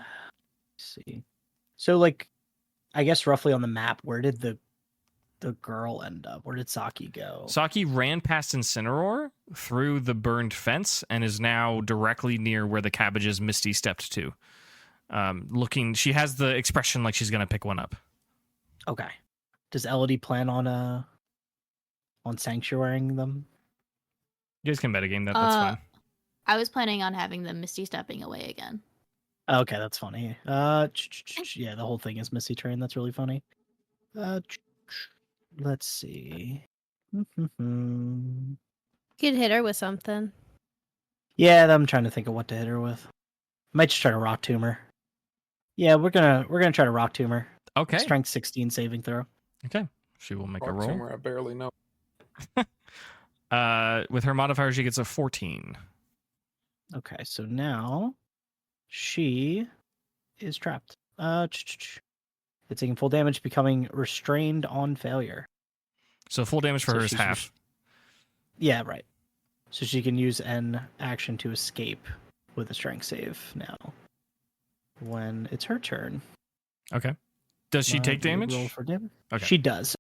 see. So, like, I guess roughly on the map, where did the girl end up? Where did Saki go? Saki ran past Incineroar through the burned fence and is now directly near where the cabbages Misty stepped to. She has the expression like she's going to pick one up. Okay. Does Elodie plan on sanctuarying them? You guys can metagame that. That's fine. I was planning on having them Misty stepping away again. Okay, that's funny. Yeah, the whole thing is Misty Train. That's really funny. Let's see. You could hit her with something. Yeah, I'm trying to think of what to hit her with. Might just try to rock tomb her. Yeah, we're gonna try to rock tomb her. Okay. Strength 16 saving throw. Okay. She will make a Rock roll. tumor, I barely know. With her modifier, she gets a 14. Okay, so now she is trapped. It's taking full damage, becoming restrained on failure. So full damage for So her is she's half. Yeah, right. So she can use an action to escape with a strength save now. When it's her turn. Okay. Does she take damage? Roll for damage. Okay. She does.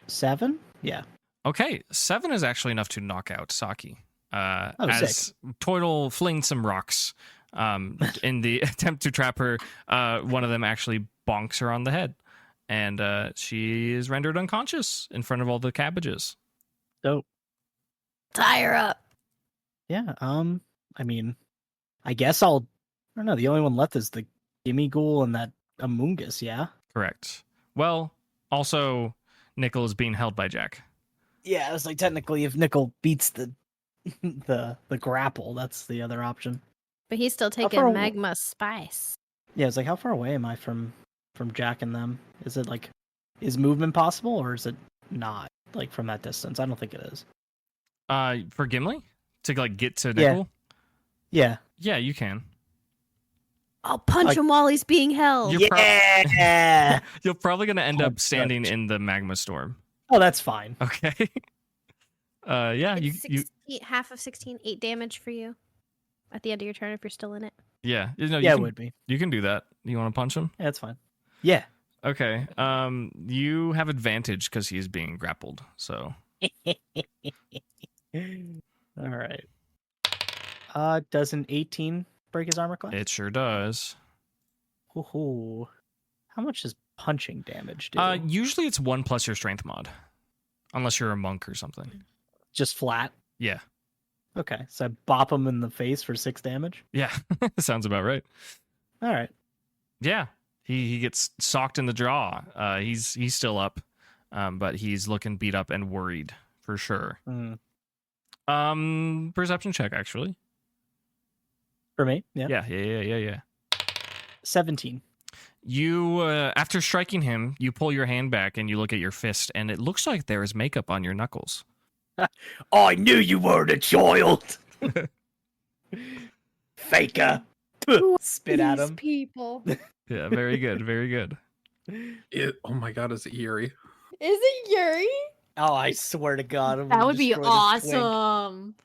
7? Yeah. Okay, 7 is actually enough to knock out Saki. As sick. Toidle flings some rocks in the attempt to trap her, one of them actually bonks her on the head. And she is rendered unconscious in front of all the cabbages. So, Tie her up. yeah, I mean, I guess I don't know, the only one left is the Gimme Ghoul and that Amoongus, yeah? Correct. Well, also, Nickel is being held by Jack. Yeah, it's like technically if Nickel beats the the grapple, that's the other option. But he's still far taking away- magma spice. Yeah, it's like how far away am I from Jack and them? Is it like is movement possible or is it not like from that distance? I don't think it is. For Gimli? To like get to Yeah. Nickel? Yeah. Yeah, you can. I'll punch Like- him while he's being held. You're Yeah. You're probably going to end up Punch. standing in the magma storm. Oh, that's fine. Okay. Yeah, you, It's you 16, half of 16, 8 damage for you at the end of your turn if you're still in it. yeah, you know, Yeah, you it can, would be. you can do that. You want to punch him? Yeah, that's fine. Yeah. Okay. You have advantage because he's being grappled. So All right. Does an 18 break his armor class? it sure does. Ooh. How much does punching damage do? Usually it's 1 plus your strength mod, unless you're a monk or something. Just flat? Yeah. Okay, so I bop him in the face for 6 damage? Yeah. Sounds about right. All right. Yeah. He gets socked in the jaw. He's still up, but he's looking beat up and worried for sure. Perception check actually. For me? Yeah. Yeah. 17. You after striking him, you pull your hand back and you look at your fist, and it looks like there is makeup on your knuckles. I knew you weren't a child! Faker! Spit at These him. people. Is Yeah, very good, very good. Oh my god, is it Yuri? it Yuri? Oh, I swear to God. I'm That gonna would be destroy this twink. awesome.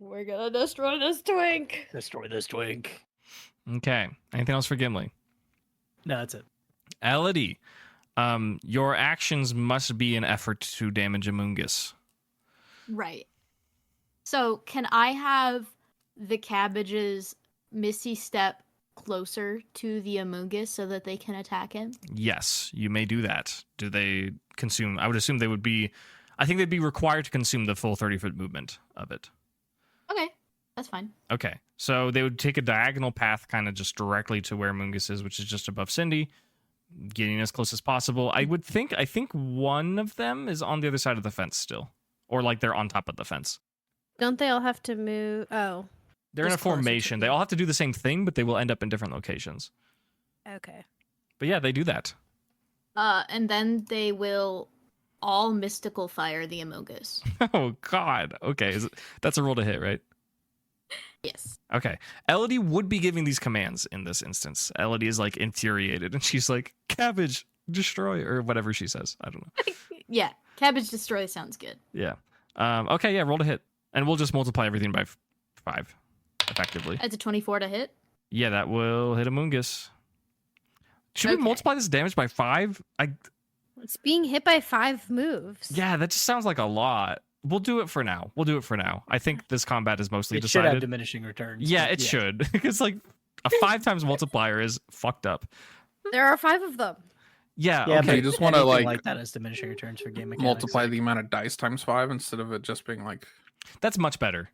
We're gonna destroy this twink. Destroy this twink. Okay. Anything else for Gimli? No, that's it. Elodie, your actions must be an effort to damage Amoongus. Right. So can I have the cabbages Misty step closer to the Amoongus so that they can attack him? Yes, you may do that. Do they consume? I would assume they would be. I think they'd be required to consume the full 30-foot movement of it. Okay, that's fine. Okay, so they would take a diagonal path kind of just directly to where Amoongus is, which is just above Cindy, getting as close as possible. I think one of them is on the other side of the fence still, or like they're on top of the fence. Don't they all have to move? Oh, They're in a Just closer to formation. They you. all have to do the same thing, but they will end up in different locations. okay. But yeah, they do that. And then they will all mystical fire the Amoongus. Oh God. Okay, that's a roll to hit, right? Yes. Okay. Elodie would be giving these commands in this instance. Elodie is like infuriated, and she's like, "Cabbage, destroy," or whatever she says. I don't know. Yeah, cabbage destroy sounds good. Yeah. Okay. Yeah. Roll to hit, and we'll just multiply everything by 5, effectively. That's a 24 to hit. Yeah, that will hit Amoongus. Should we Okay. multiply this damage by 5? It's being hit by 5 moves. Yeah, that just sounds like a lot. We'll do it for now. I think this combat is mostly It should have decided. diminishing returns. Yeah, but it should. Because like a 5 times multiplier is fucked up. There are 5 of them. Yeah. Yeah, Okay. but you just wanna, anything like, that as diminishing returns for game mechanics. Multiply the amount of dice times 5 instead of it just being like That's much better.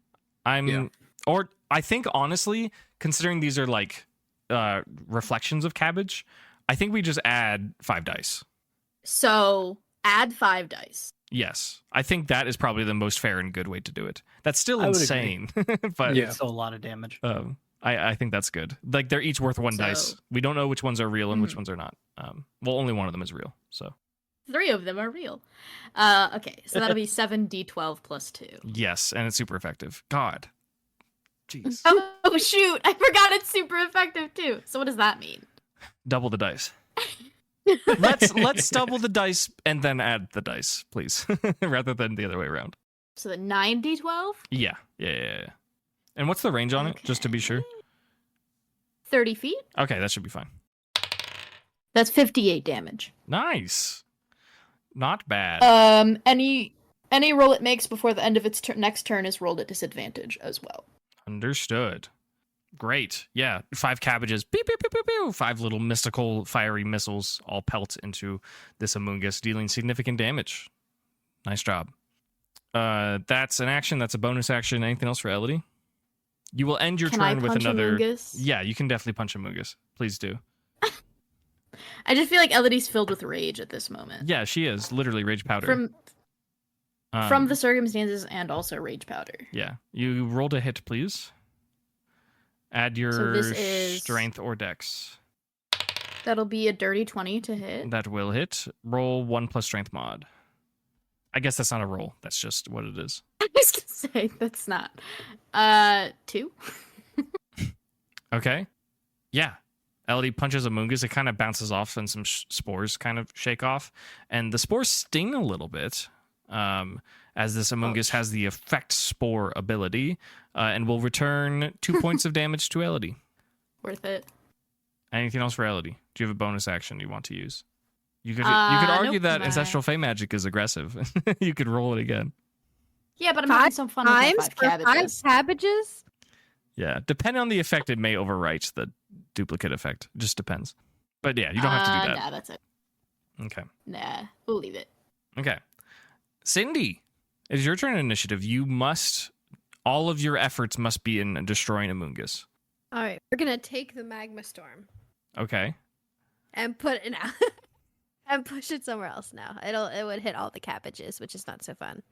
Yeah. Or I think honestly, considering these are like reflections of cabbage, I think we just add 5 dice. So add 5 dice. Yes, I think that is probably the most fair and good way to do it. That's still I would insane, but Yeah. It's still a lot of damage. I think that's good. Like they're each worth one dice. We don't know which ones are real and which ones are not. Well, only one of them is real. So 3 of them are real. Okay, so that'll be 7d12 plus 2. yes, and it's super effective. God, jeez, Oh shoot! I forgot it's super effective too. So what does that mean? double the dice. Let's double the dice and then add the dice, please, rather than the other way around. So the 9d12? Yeah. And what's the range on it, just to be sure? 30 feet? Okay, that should be fine. That's 58 damage. Nice. Not bad. Any roll it makes before the end of its next turn is rolled at disadvantage as well. Understood. Great. Yeah, 5 cabbages. Pew, pew, pew, pew, pew. 5 little mystical fiery missiles all pelt into this Amoongus, dealing significant damage. Nice job. That's an action. That's a bonus action. Anything else for Elodie? You will end your turn with another. Amoongus? Yeah, you can definitely punch Amoongus. Please do. I just feel like Elodie's filled with rage at this moment. Yeah, she is literally rage powder. From the circumstances and also rage powder. Yeah, you rolled a hit, please. Add your strength or dex. That'll be a dirty 20 to hit. That will hit. Roll 1 plus strength mod. I guess that's not a roll. That's just what it is. I was gonna say that's not. 2. Okay. Yeah. Elodie punches Amoongus. It kind of bounces off and some spores kind of shake off. And the spores sting a little bit, as this Amoongus has the effect spore ability, and will return 2 points of damage to Elodie. Worth it. Anything else for Elodie? Do you have a bonus action you want to use? You could argue that Ancestral Fey Magic is aggressive. You could roll it again. Yeah, but I'm having some fun with my 5 cabbages. 5 cabbages? Yeah, depending on the effect, it may overwrite the duplicate effect. Just depends. But yeah, you don't have to do that. Nah, that's it. Okay. Nah, we'll leave it. Okay. Cindy, it is your turn in initiative. All of your efforts must be in destroying Amoongus. All right, we're gonna take the magma storm Okay. and put it out and push it somewhere else. Now it would hit all the cabbages, which is not so fun.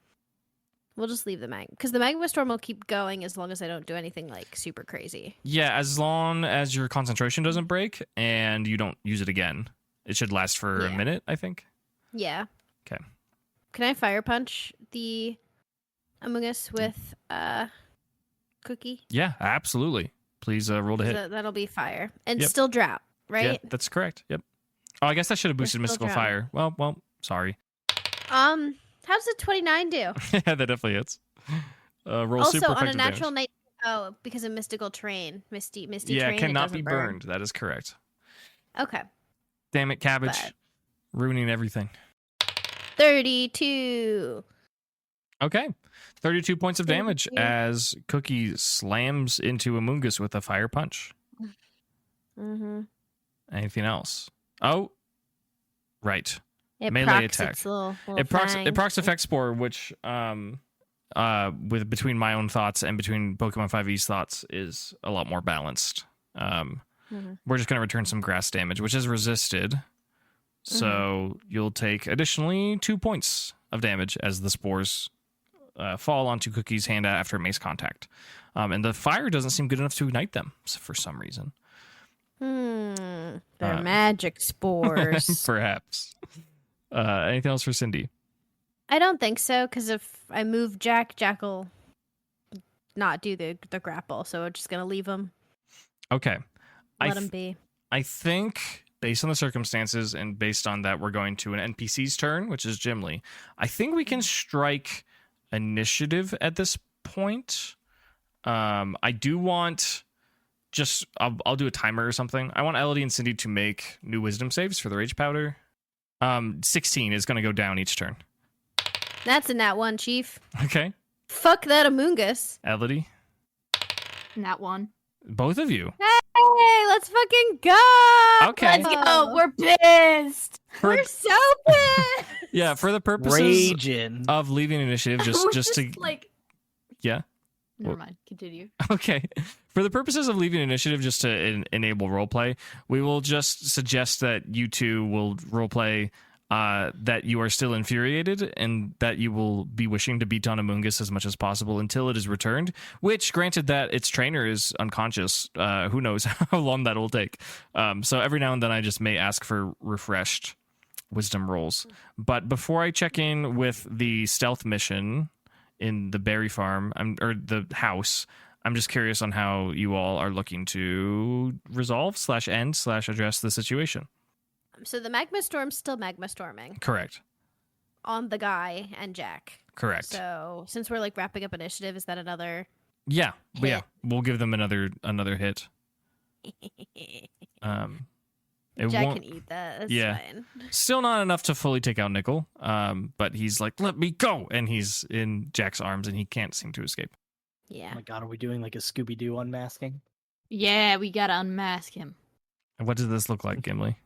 We'll just leave the because the magma storm will keep going as long as I don't do anything like super crazy. Yeah, as long as your concentration doesn't break and you don't use it again. It should last for a minute, I think. Yeah. Okay. Can I fire punch the Amoongus with Cookie? Yeah, absolutely. Please roll to hit. That'll be fire. And Yep. still drought, right? Yeah, that's correct. Yep. Oh, I guess I should have boosted still Mystical drought. Fire. Well, sorry. How does a 29 do? Yeah, that definitely hits. Roll Also, super on a effective natural damage. because of mystical terrain, misty Yeah, terrain, cannot it be doesn't burn. burned. That is correct. Okay. Damn it, cabbage. But- Ruining everything. 32. Okay. 32 points of Thank damage you. as Cookie slams into Amoongus with a fire punch. Mm-hmm. Anything else? Oh, right. It Melee procs attack. its little It thing. procs effect spore, which with between my own thoughts and between Pokemon 5e's thoughts is a lot more balanced. We're just going to return some grass damage, which is resisted. So you'll take additionally 2 points of damage as the spores fall onto Cookie's hand after it makes contact. And the fire doesn't seem good enough to ignite them for some reason. They're magic spores. Perhaps. Anything else for Cindy? I don't think so, because if I move Jack will not do the grapple, so we're just going to leave him. Okay. Let him be. I think, based on the circumstances and based on that, we're going to an NPC's turn, which is Gimli. I think we can strike initiative at this point. I do want... I'll do a timer or something. I want Elodie and Cindy to make new wisdom saves for the Rage Powder. 16 is going to go down each turn. That's a nat 1, Chief. Okay. Fuck that Amoongus. Elodie, Nat 1. both of you. Hey, let's fucking go. Okay. Let's go. We're pissed. We're so pissed. Yeah, for the purposes Raging. of leaving initiative, We're just to... like... Yeah. Never mind. Continue. Okay. For the purposes of leaving initiative, just to enable roleplay, we will just suggest that you two will roleplay that you are still infuriated and that you will be wishing to beat on Amoongus as much as possible until it is returned, which, granted that its trainer is unconscious, who knows how long that will take. So every now and then I just may ask for refreshed wisdom rolls. But before I check in with the stealth mission in the berry farm, or the house, I'm just curious on how you all are looking to resolve / end / address the situation. So the magma storm's still magma storming Correct. on the guy and Jack. Correct. So since we're like wrapping up initiative, is that another? Yeah. Hit. Yeah. We'll give them another hit. It Jack won't, can eat that. That's yeah. fine. Still not enough to fully take out Nickel. But he's like, let me go. And he's in Jack's arms and he can't seem to escape. Yeah. Oh my god, are we doing like a Scooby-Doo unmasking? Yeah, we gotta unmask him. And what does this look like, Gimli?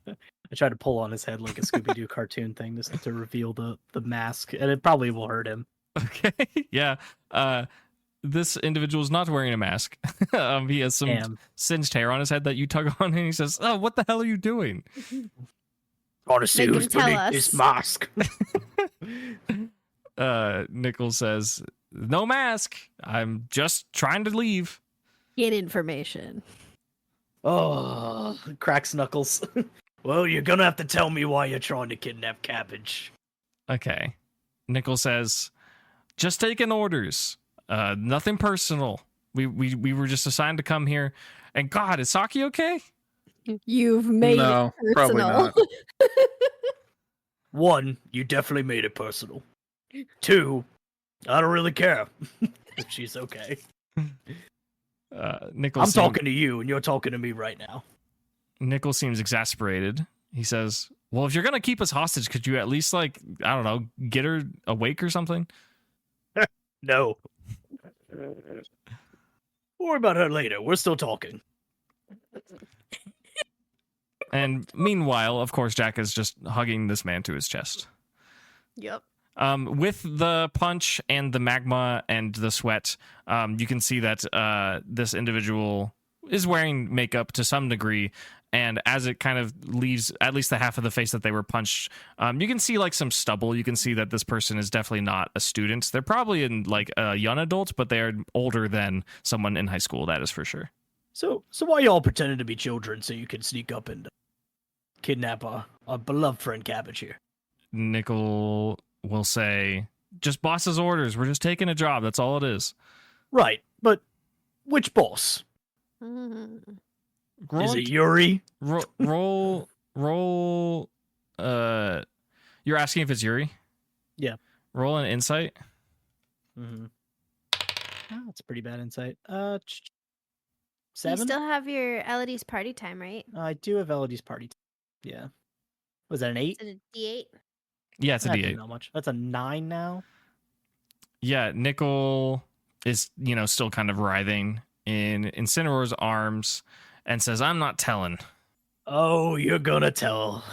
I tried to pull on his head like a Scooby-Doo cartoon thing just to reveal the mask, and it probably will hurt him. Okay. Yeah. This individual is not wearing a mask. He has some Damn. singed hair on his head that you tug on, and he says, "Oh, what the hell are you doing?" Honestly, Make who's him tell beneath us. this mask? Nickel says, "No mask. I'm just trying to leave." Get information. Oh, cracks knuckles. Well, you're gonna have to tell me why you're trying to kidnap Cabbage. Okay. Nickel says, "Just taking orders. Nothing personal. We were just assigned to come here. And God, is Saki okay?" You've made No, it probably personal. not. 1, you definitely made it personal. 2, I don't really care if she's okay. Nickel I'm talking to you, and you're talking to me right now. Nickel seems exasperated. He says, "Well, if you're gonna keep us hostage, could you at least, like, I don't know, get her awake or something?" No. Worry about her later. We're still talking. And meanwhile, of course, Jack is just hugging this man to his chest. Yep. With the punch and the magma and the sweat, you can see that this individual is wearing makeup to some degree. And as it kind of leaves at least the half of the face that they were punched, you can see like some stubble. You can see that this person is definitely not a student. They're probably in like a young adult, but they're older than someone in high school. That is for sure. So why y'all pretending to be children so you can sneak up and kidnap our beloved friend Cabbage here? Nickel will say, "Just boss's orders. We're just taking a job. That's all it is." Right, but which boss? Is it Yuri? Roll. You're asking if it's Yuri? Yeah. Roll an insight. Mm-hmm. Oh, that's a pretty bad insight. You 7? still have your Elodie's party time, right? I do have Elodie's party. Yeah. Was that an 8? Is it a D8? Yeah, it's a That D8. didn't know much. That's a 9 now. Yeah, Nickel is, still kind of writhing in Incineroar's arms and says, "I'm not telling." Oh, you're gonna tell.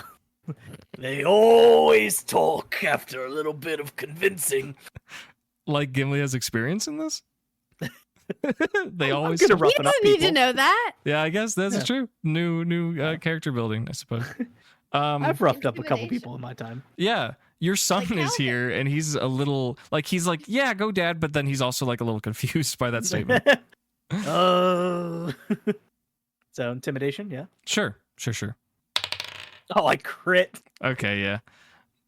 They always talk after a little bit of convincing. Like Gimli has experience in this? They always... I'm gonna You roughen up don't need people. to know that. Yeah, I guess that's Yeah. true. New character building, I suppose. I've roughed up a couple Intimidation. people in my time. Yeah, your son Like is Calvin. here, and he's a little... he's like, "Yeah, go, Dad," but then he's also, a little confused by that statement. So intimidation, yeah. Sure. Oh, I crit. Okay, yeah.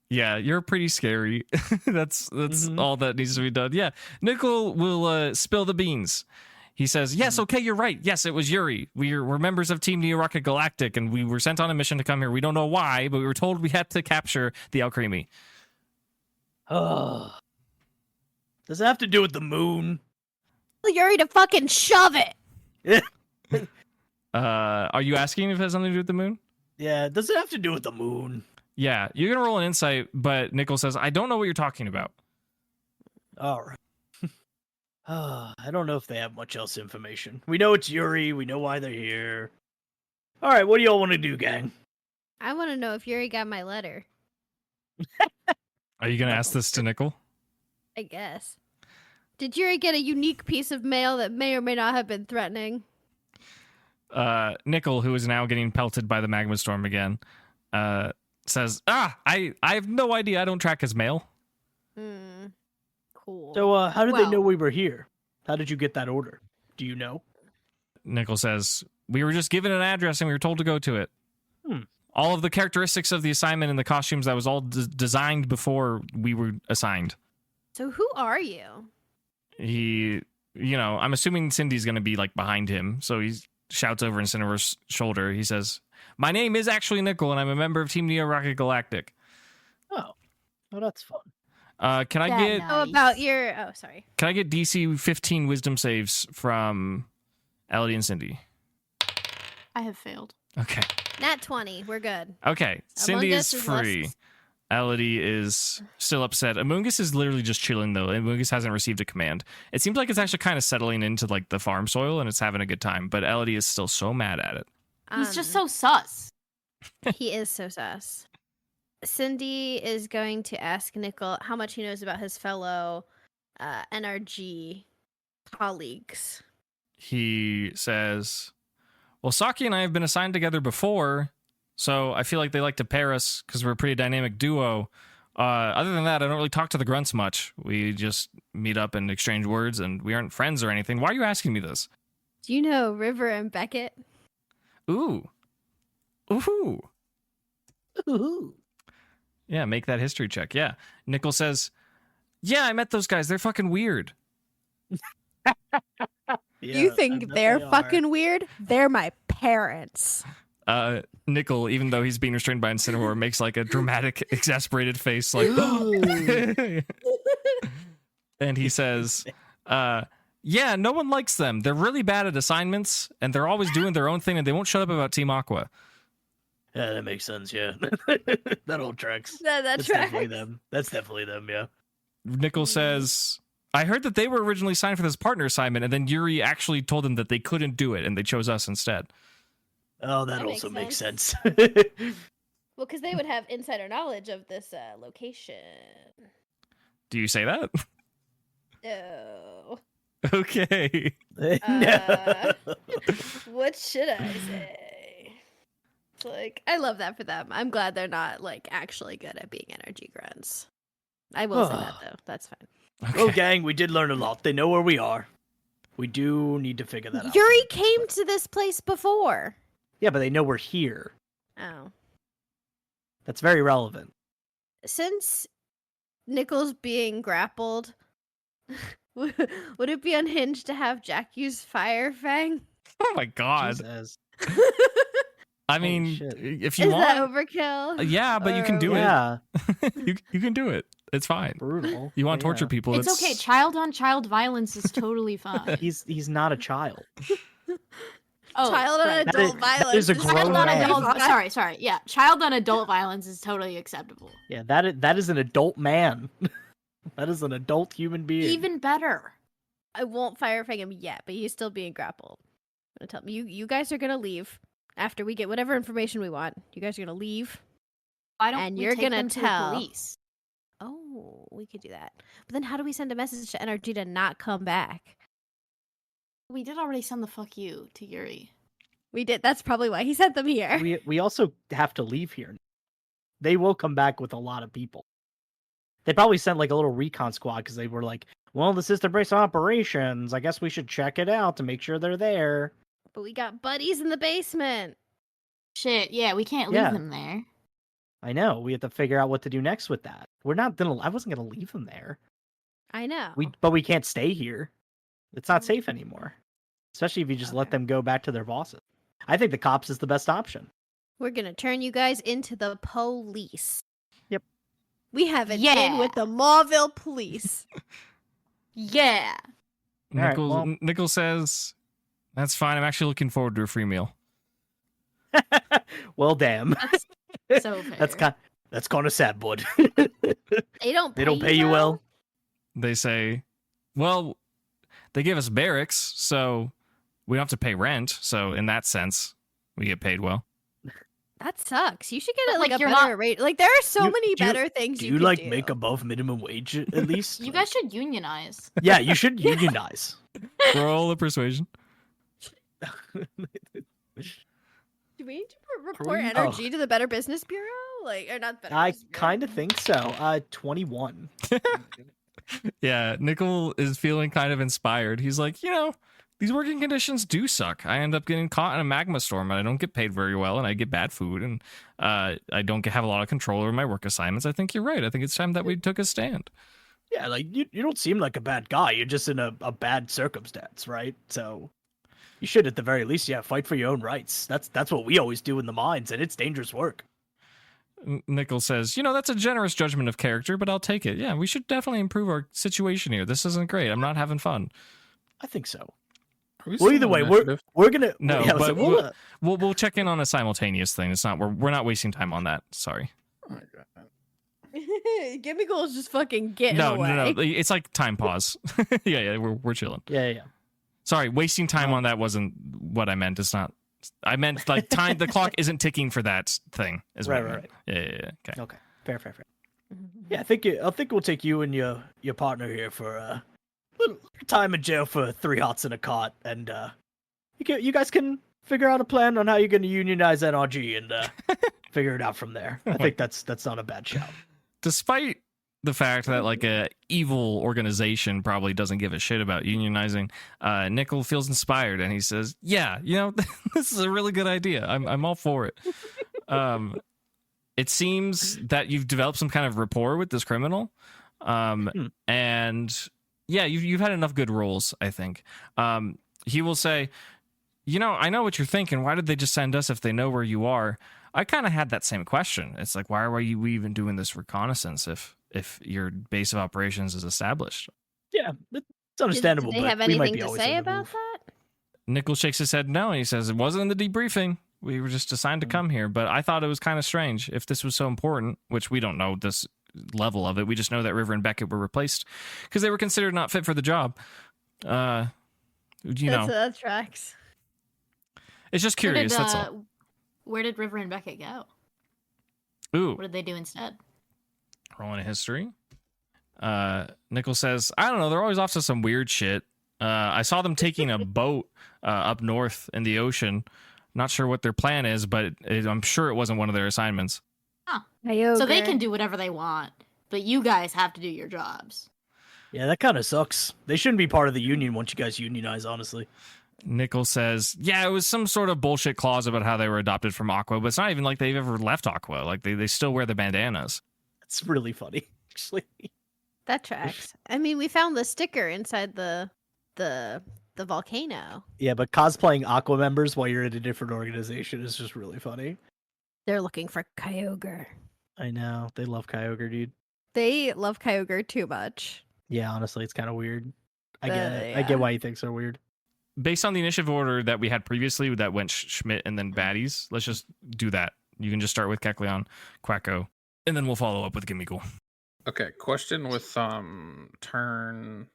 Yeah, you're pretty scary. That's Mhm. all that needs to be done. Yeah. Nickel will spill the beans. He says, "Yes, okay, you're right. Yes, it was Yuri. We're members of Team Neo Rocket Galactic, and we were sent on a mission to come here. We don't know why, but we were told we had to capture the Alcremie." Oh. Does it have to do with the moon? Tell Yuri to fucking shove it. Are you asking if it has something to do with the moon? Yeah, does it have to do with the moon? Yeah, you're going to roll an insight, but Nickel says, "I don't know what you're talking about." All right. I don't know if they have much else information. We know it's Yuri. We know why they're here. All right, what do y'all want to do, gang? I want to know if Yuri got my letter. Are you going to ask this to Nickel? I guess. Did Yuri get a unique piece of mail that may or may not have been threatening? Nickel, who is now getting pelted by the magma storm again, says, I have no idea. I don't track his mail. Cool. So, how did they know Well- we were here? How did you get that order? Do you know? Nickel says, we were just given an address and we were told to go to it. Hmm. All of the characteristics of the assignment and the costumes, that was all designed before we were assigned. So who are you? He, I'm assuming Cindy's going to be like behind him. So he shouts over Incineroar's shoulder. He says, my name is actually Nickel and I'm a member of Team Neo Rocket Galactic. Oh, that's fun. Can I That get nice. Oh, about your. Oh, sorry. Can I get DC 15 wisdom saves from Elodie and Cindy? I have failed. Okay. Nat 20. We're good. Okay. Cindy Us is is less- free. Elodie is still upset. Amoongus is literally just chilling though. Amoongus hasn't received a command. It seems like it's actually kind of settling into like the farm soil and it's having a good time, but Elodie is still so mad at it. He's just so sus. He is so sus. Cindy is going to ask Nickel how much he knows about his fellow NRG colleagues. He says, well, Saki and I have been assigned together before, so I feel like they like to pair us because we're a pretty dynamic duo. Other than that, I don't really talk to the grunts much. We just meet up and exchange words, and we aren't friends or anything. Why are you asking me this? Do you know River and Beckett? Ooh. Ooh. Ooh. Yeah, make that history check. Yeah. Nickel says, yeah, I met those guys. They're fucking weird. You think they're fucking weird? They're my parents. Nickel, even though he's being restrained by Incineroar, makes like a dramatic, exasperated face, like, and he says, yeah, no one likes them. They're really bad at assignments, and they're always doing their own thing, and they won't shut up about Team Aqua. Yeah, that makes sense, yeah. That all tracks. That That's tracks. definitely them. That's definitely them, yeah. Nickel says, I heard that they were originally signed for this partner assignment, and then Yuri actually told them that they couldn't do it, and they chose us instead. Oh, that That makes also makes sense. Well, because they would have insider knowledge of this location. Do you say that? Oh. Okay. No. What should I say? It's like, I love that for them. I'm glad they're not like actually good at being energy grunts. I will say that though. That's fine. Well, gang, we did learn a lot. They know where we are. We do need to figure that out. Yuri came to this place before. Yeah, but they know we're here. Oh. That's very relevant. Since Nickel's being grappled, would it be unhinged to have Jack use Fire Fang? Oh my god. Jesus. I mean, shit. if you Is want, that overkill? yeah, but you can do Yeah, it. You can do it. It's fine. brutal. You want to torture Yeah. people? It's okay. Child on child violence is totally fine. He's not a child. Oh, Child on right. That adult is- violence. that is a is grown Child on man. adult. Sorry. Yeah, child on adult violence is totally acceptable. Yeah, that is an adult man. That is an adult human being. Even better. I won't Fire Fang him yet, but he's still being grappled. I'm gonna tell him, you guys are gonna leave after we get whatever information we want. You guys are gonna leave. Why don't And we you're take gonna them to the tell. police? Oh, we could do that. But then how do we send a message to NRG to not come back? We did already send the fuck you to Yuri. We did. That's probably why he sent them here. we also have to leave here. They will come back with a lot of people. They probably sent like a little recon squad because they were like, well, this is the base operations. I guess we should check it out to make sure they're there. But we got buddies in the basement. Shit, yeah, we can't leave Yeah. them there. I know. We have to figure out what to do next with that. I wasn't gonna leave them there. I know. But we can't stay here. It's not safe anymore. Especially if you just let Okay. them go back to their bosses. I think the cops is the best option. We're gonna turn you guys into the police. Yep. We have it in Yeah. with the Mauville police. Yeah. All right, Nickel, well- Nickel says, that's fine. I'm actually looking forward to a free meal. Well, damn. That's so fair. That's kind of sad, bud. They don't. They don't pay you well. They say, well, they give us barracks, so we don't have to pay rent. So in that sense, we get paid well. That sucks. You should get But, it like like, a you're better not- rate. Like there are so You- many do you- better things Do you you could like do. make above minimum wage at least? You guys should unionize. Yeah, you should unionize. Roll a persuasion. Do we need to report Oh. energy to the Better Business Bureau? Like, or not better. I just kind of think so. 21. Yeah, Nickel is feeling kind of inspired. He's like, these working conditions do suck. I end up getting caught in a magma storm, and I don't get paid very well, and I get bad food, and I don't have a lot of control over my work assignments. I think you're right. I think it's time that we took a stand. Yeah, like you don't seem like a bad guy. You're just in a bad circumstance, right? So you should, at the very least, fight for your own rights. That's what we always do in the mines, and it's dangerous work. Nickel says, that's a generous judgment of character, but I'll take it. Yeah, we should definitely improve our situation here. This isn't great. I'm not having fun. I think so. We Well, either way, we're gonna No, yeah, but so we'll check in on a simultaneous thing. It's not we're not wasting time on that. Sorry. Oh my God. Gimme goals just fucking getting No, away. no. It's like time pause. yeah, we're chilling. yeah. Sorry, wasting time on that wasn't what I meant. It's not. I meant like time. The clock isn't ticking for that thing. Is what I meant. Right. Yeah. Okay. Okay, fair. Yeah, I think we'll take you and your partner here for a little time in jail for 3 hots in a cot, and you guys can figure out a plan on how you're going to unionize NRG and figure it out from there. I think that's not a bad shout. Despite the fact that like a evil organization probably doesn't give a shit about unionizing, Nickel feels inspired and he says, "Yeah, this is a really good idea. I'm all for it." It seems that you've developed some kind of rapport with this criminal, and yeah, you've had enough good rolls, I think. He will say, I know what you're thinking. Why did they just send us if they know where you are? I kind of had that same question. It's like, why are you even doing this reconnaissance if your base of operations is established? Yeah, it's understandable. Did they have but we might anything be to always say on the about move. that? Nickel shakes his head no, and he says, it wasn't in the debriefing. We were just assigned to come here, but I thought it was kind of strange if this was so important, which we don't know this level of it. We just know that River and Beckett were replaced because they were considered not fit for the job. That tracks. It's just curious, that's all. Where did River and Beckett go? Ooh. What did they do instead? Rolling a history. Nickel says, I don't know, they're always off to some weird shit. I saw them taking a boat up north in the ocean. Not sure what their plan is, but I'm sure it wasn't one of their assignments. Huh. So they can do whatever they want, but you guys have to do your jobs. Yeah, that kind of sucks. They shouldn't be part of the union once you guys unionize, honestly. Nickel says, yeah, it was some sort of bullshit clause about how they were adopted from Aqua, but it's not even like they've ever left Aqua. Like, they still wear the bandanas. It's really funny, actually. That tracks. I mean, we found the sticker inside the volcano. Yeah, but cosplaying Aqua members while you're in a different organization is just really funny. They're looking for Kyogre. I know. They love Kyogre, dude. They love Kyogre too much. Yeah, honestly, it's kind of weird. I get it. I Yeah. get why you think so weird. Based on the initiative order that we had previously that went Schmidt and then baddies, let's just do that. You can just start with Kecleon, Quacko, and then we'll follow up with Gimmighoul. Okay, question with turn,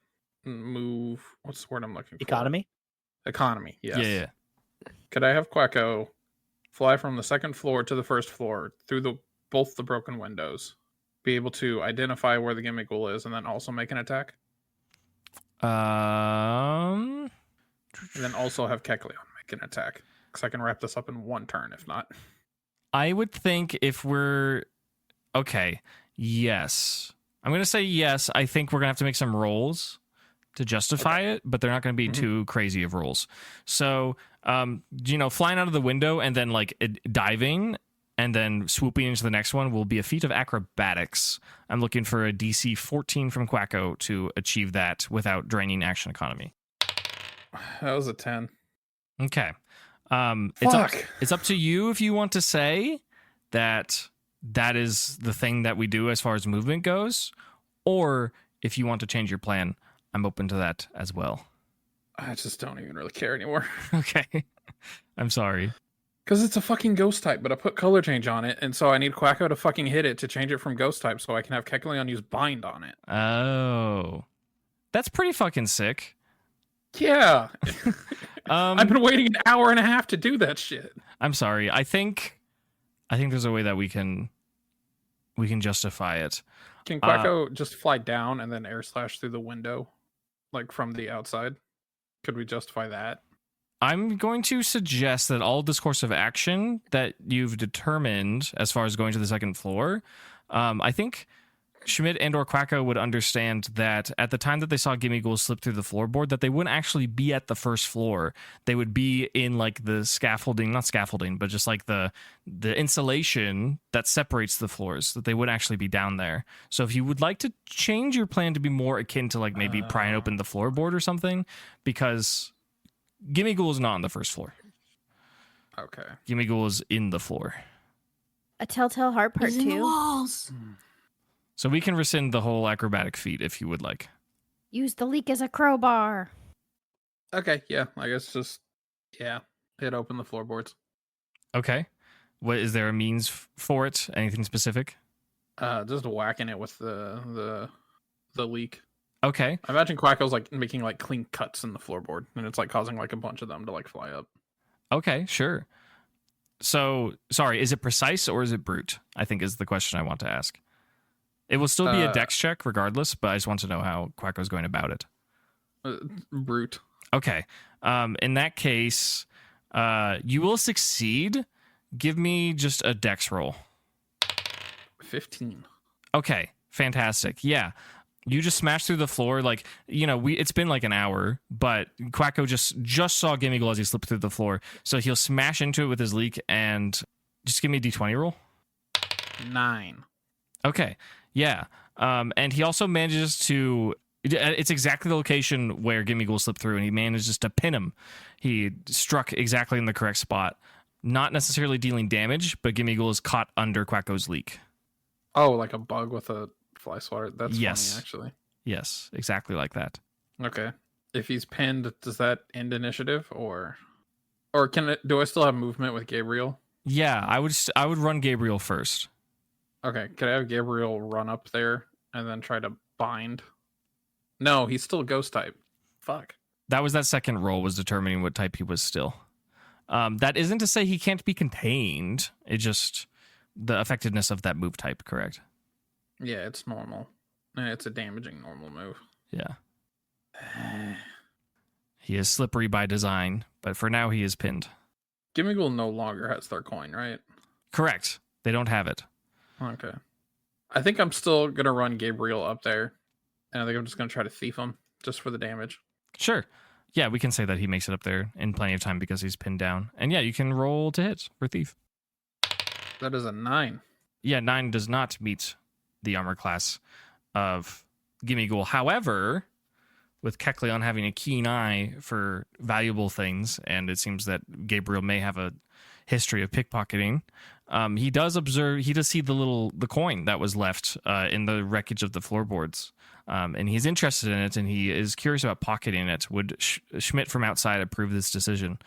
move. What's the word I'm looking for? Economy? Economy, yes. Yeah. Could I have Quacko fly from the second floor to the first floor through both the broken windows, be able to identify where the Gimmighoul is, and then also make an attack? And then also have Kecleon make an attack, because I can wrap this up in one turn, if not. I would think if we're... Okay, yes. I'm going to say yes. I think we're going to have to make some rolls to justify it, but they're not going to be too crazy of rolls. So, flying out of the window and then diving and then swooping into the next one will be a feat of acrobatics. I'm looking for a DC 14 from Quacko to achieve that without draining action economy. That was a 10. Okay. Fuck. It's up to you if you want to say that is the thing that we do as far as movement goes, or if you want to change your plan, I'm open to that as well. I just don't even really care anymore. Okay. I'm sorry. Because it's a fucking ghost type, but I put color change on it, and so I need Quacko to fucking hit it to change it from ghost type so I can have Kecleon use bind on it. Oh. That's pretty fucking sick. Yeah. I've been waiting an hour and a half to do that shit. I'm sorry. I think there's a way that we can justify it. Can Quacko just fly down and then air slash through the window, like from the outside? Could we justify that? I'm going to suggest that all discourse of action that you've determined as far as going to the second floor, I think Schmidt and or Quacko would understand that at the time that they saw Gimme Ghoul slip through the floorboard, that they wouldn't actually be at the first floor. They would be in like the scaffolding, not scaffolding, but just like the insulation that separates the floors, that they wouldn't actually be down there. So if you would like to change your plan to be more akin to like maybe prying open the floorboard or something, because Gimme Ghoul is not on the first floor. Okay. Gimme Ghoul is in the floor. A Telltale Heart Part He's in the 2. walls. So we can rescind the whole acrobatic feat if you would like. Use the leak as a crowbar. Okay, yeah. I guess just hit open the floorboards. Okay. What is there a means for it? Anything specific? Just whacking it with the leak. Okay. I imagine Quacko's like making like clean cuts in the floorboard, and it's like causing like a bunch of them to like fly up. Okay, sure. So, sorry, is it precise or is it brute? I think is the question I want to ask. It will still be a dex check regardless, but I just want to know how Quacko's going about it. Brute. Okay. In that case, you will succeed. Give me just a dex roll. 15. Okay, fantastic. Yeah. You just smash through the floor, like, you know, it's been like an hour, but Quacko just saw Gimme Ghoul as he slipped through the floor. So he'll smash into it with his leak and just give me a d20 roll. 9. Okay, yeah. And he also manages to... It's exactly the location where Gimme Ghoul slipped through, and he manages to pin him. He struck exactly in the correct spot. Not necessarily dealing damage, but Gimme Ghoul is caught under Quacko's leak. Oh, like a bug with a fly swatter. That's Yes. funny, actually. Yes, exactly like that. Okay. If he's pinned, does that end initiative, or do I still have movement with Gabriel? Yeah, I would run Gabriel first. Okay, could I have Gabriel run up there and then try to bind? No, he's still ghost type. Fuck. That was that second roll was determining what type he was still. That isn't to say he can't be contained. It just the effectiveness of that move type, correct? Yeah, it's normal. And it's a damaging normal move. Yeah. He is slippery by design, but for now he is pinned. Gimme Ghoul no longer has their coin, right? Correct. They don't have it. Okay. I think I'm still going to run Gabriel up there. And I think I'm just going to try to thief him just for the damage. Sure. Yeah, we can say that he makes it up there in plenty of time because he's pinned down. And yeah, you can roll to hit for thief. That is a 9. Yeah, 9 does not meet the armor class of Gimme Ghoul. However, with Kecleon having a keen eye for valuable things, and it seems that Gabriel may have a history of pickpocketing, he does see the coin that was left in the wreckage of the floorboards. And he's interested in it, and he is curious about pocketing it. Would Schmidt from outside approve this decision?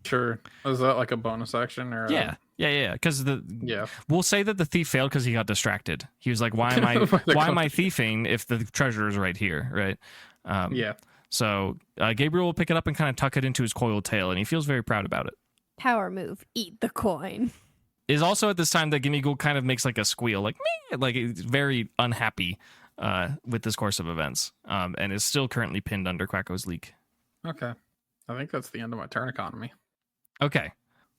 Sure. Is that like a bonus action? Or Yeah. Because we'll say that the thief failed because he got distracted. He was like, "Why am I thieving if the treasure is right here?" Right? Yeah. So Gabriel will pick it up and kind of tuck it into his coiled tail, and he feels very proud about it. Power move. Eat the coin. Is also at this time that Gimme Ghoul kind of makes like a squeal, like meh, like he's very unhappy with this course of events, and is still currently pinned under Quacko's leak. Okay. I think that's the end of my turn economy. Okay.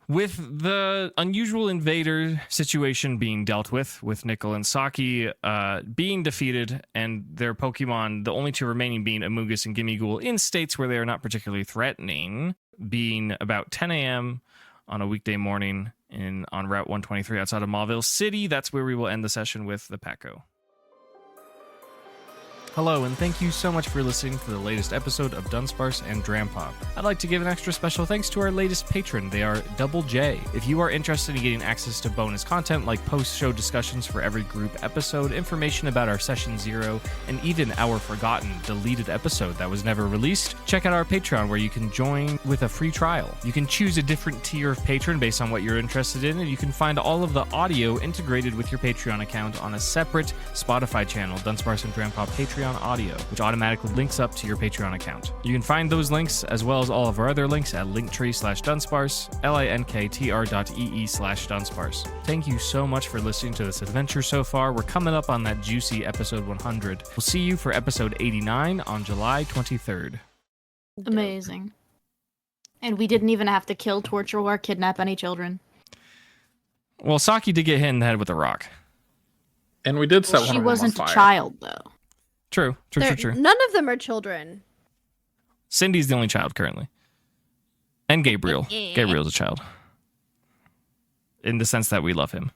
With the unusual invader situation being dealt with Nickel and Saki being defeated, and their Pokemon, the only two remaining being Amogus and Gimme Ghoul, in states where they are not particularly threatening, being about 10 a.m. on a weekday morning on Route 123 outside of Mauville City, that's where we will end the session with the Paco. Hello, and thank you so much for listening to the latest episode of Dunsparce and Drampa. I'd like to give an extra special thanks to our latest patron. They are Double J. If you are interested in getting access to bonus content like post-show discussions for every group episode, information about our Session Zero, and even our forgotten, deleted episode that was never released, check out our Patreon where you can join with a free trial. You can choose a different tier of patron based on what you're interested in, and you can find all of the audio integrated with your Patreon account on a separate Spotify channel, Dunsparce and Drampa Patreon Audio, which automatically links up to your Patreon account. You can find those links as well as all of our other links at linktree/Dunsparce, linktr.ee/Dunsparce. Thank you so much for listening to this adventure so far. We're coming up on that juicy episode 100. We'll see you for episode 89 on July 23rd. Amazing. And we didn't even have to kill, torture, or kidnap any children. Well, Saki did get hit in the head with a rock. And we did set one She of them on wasn't a fire. child, though. True. None of them are children. Cindy's the only child currently. And Gabriel. Gabriel's a child. In the sense that we love him.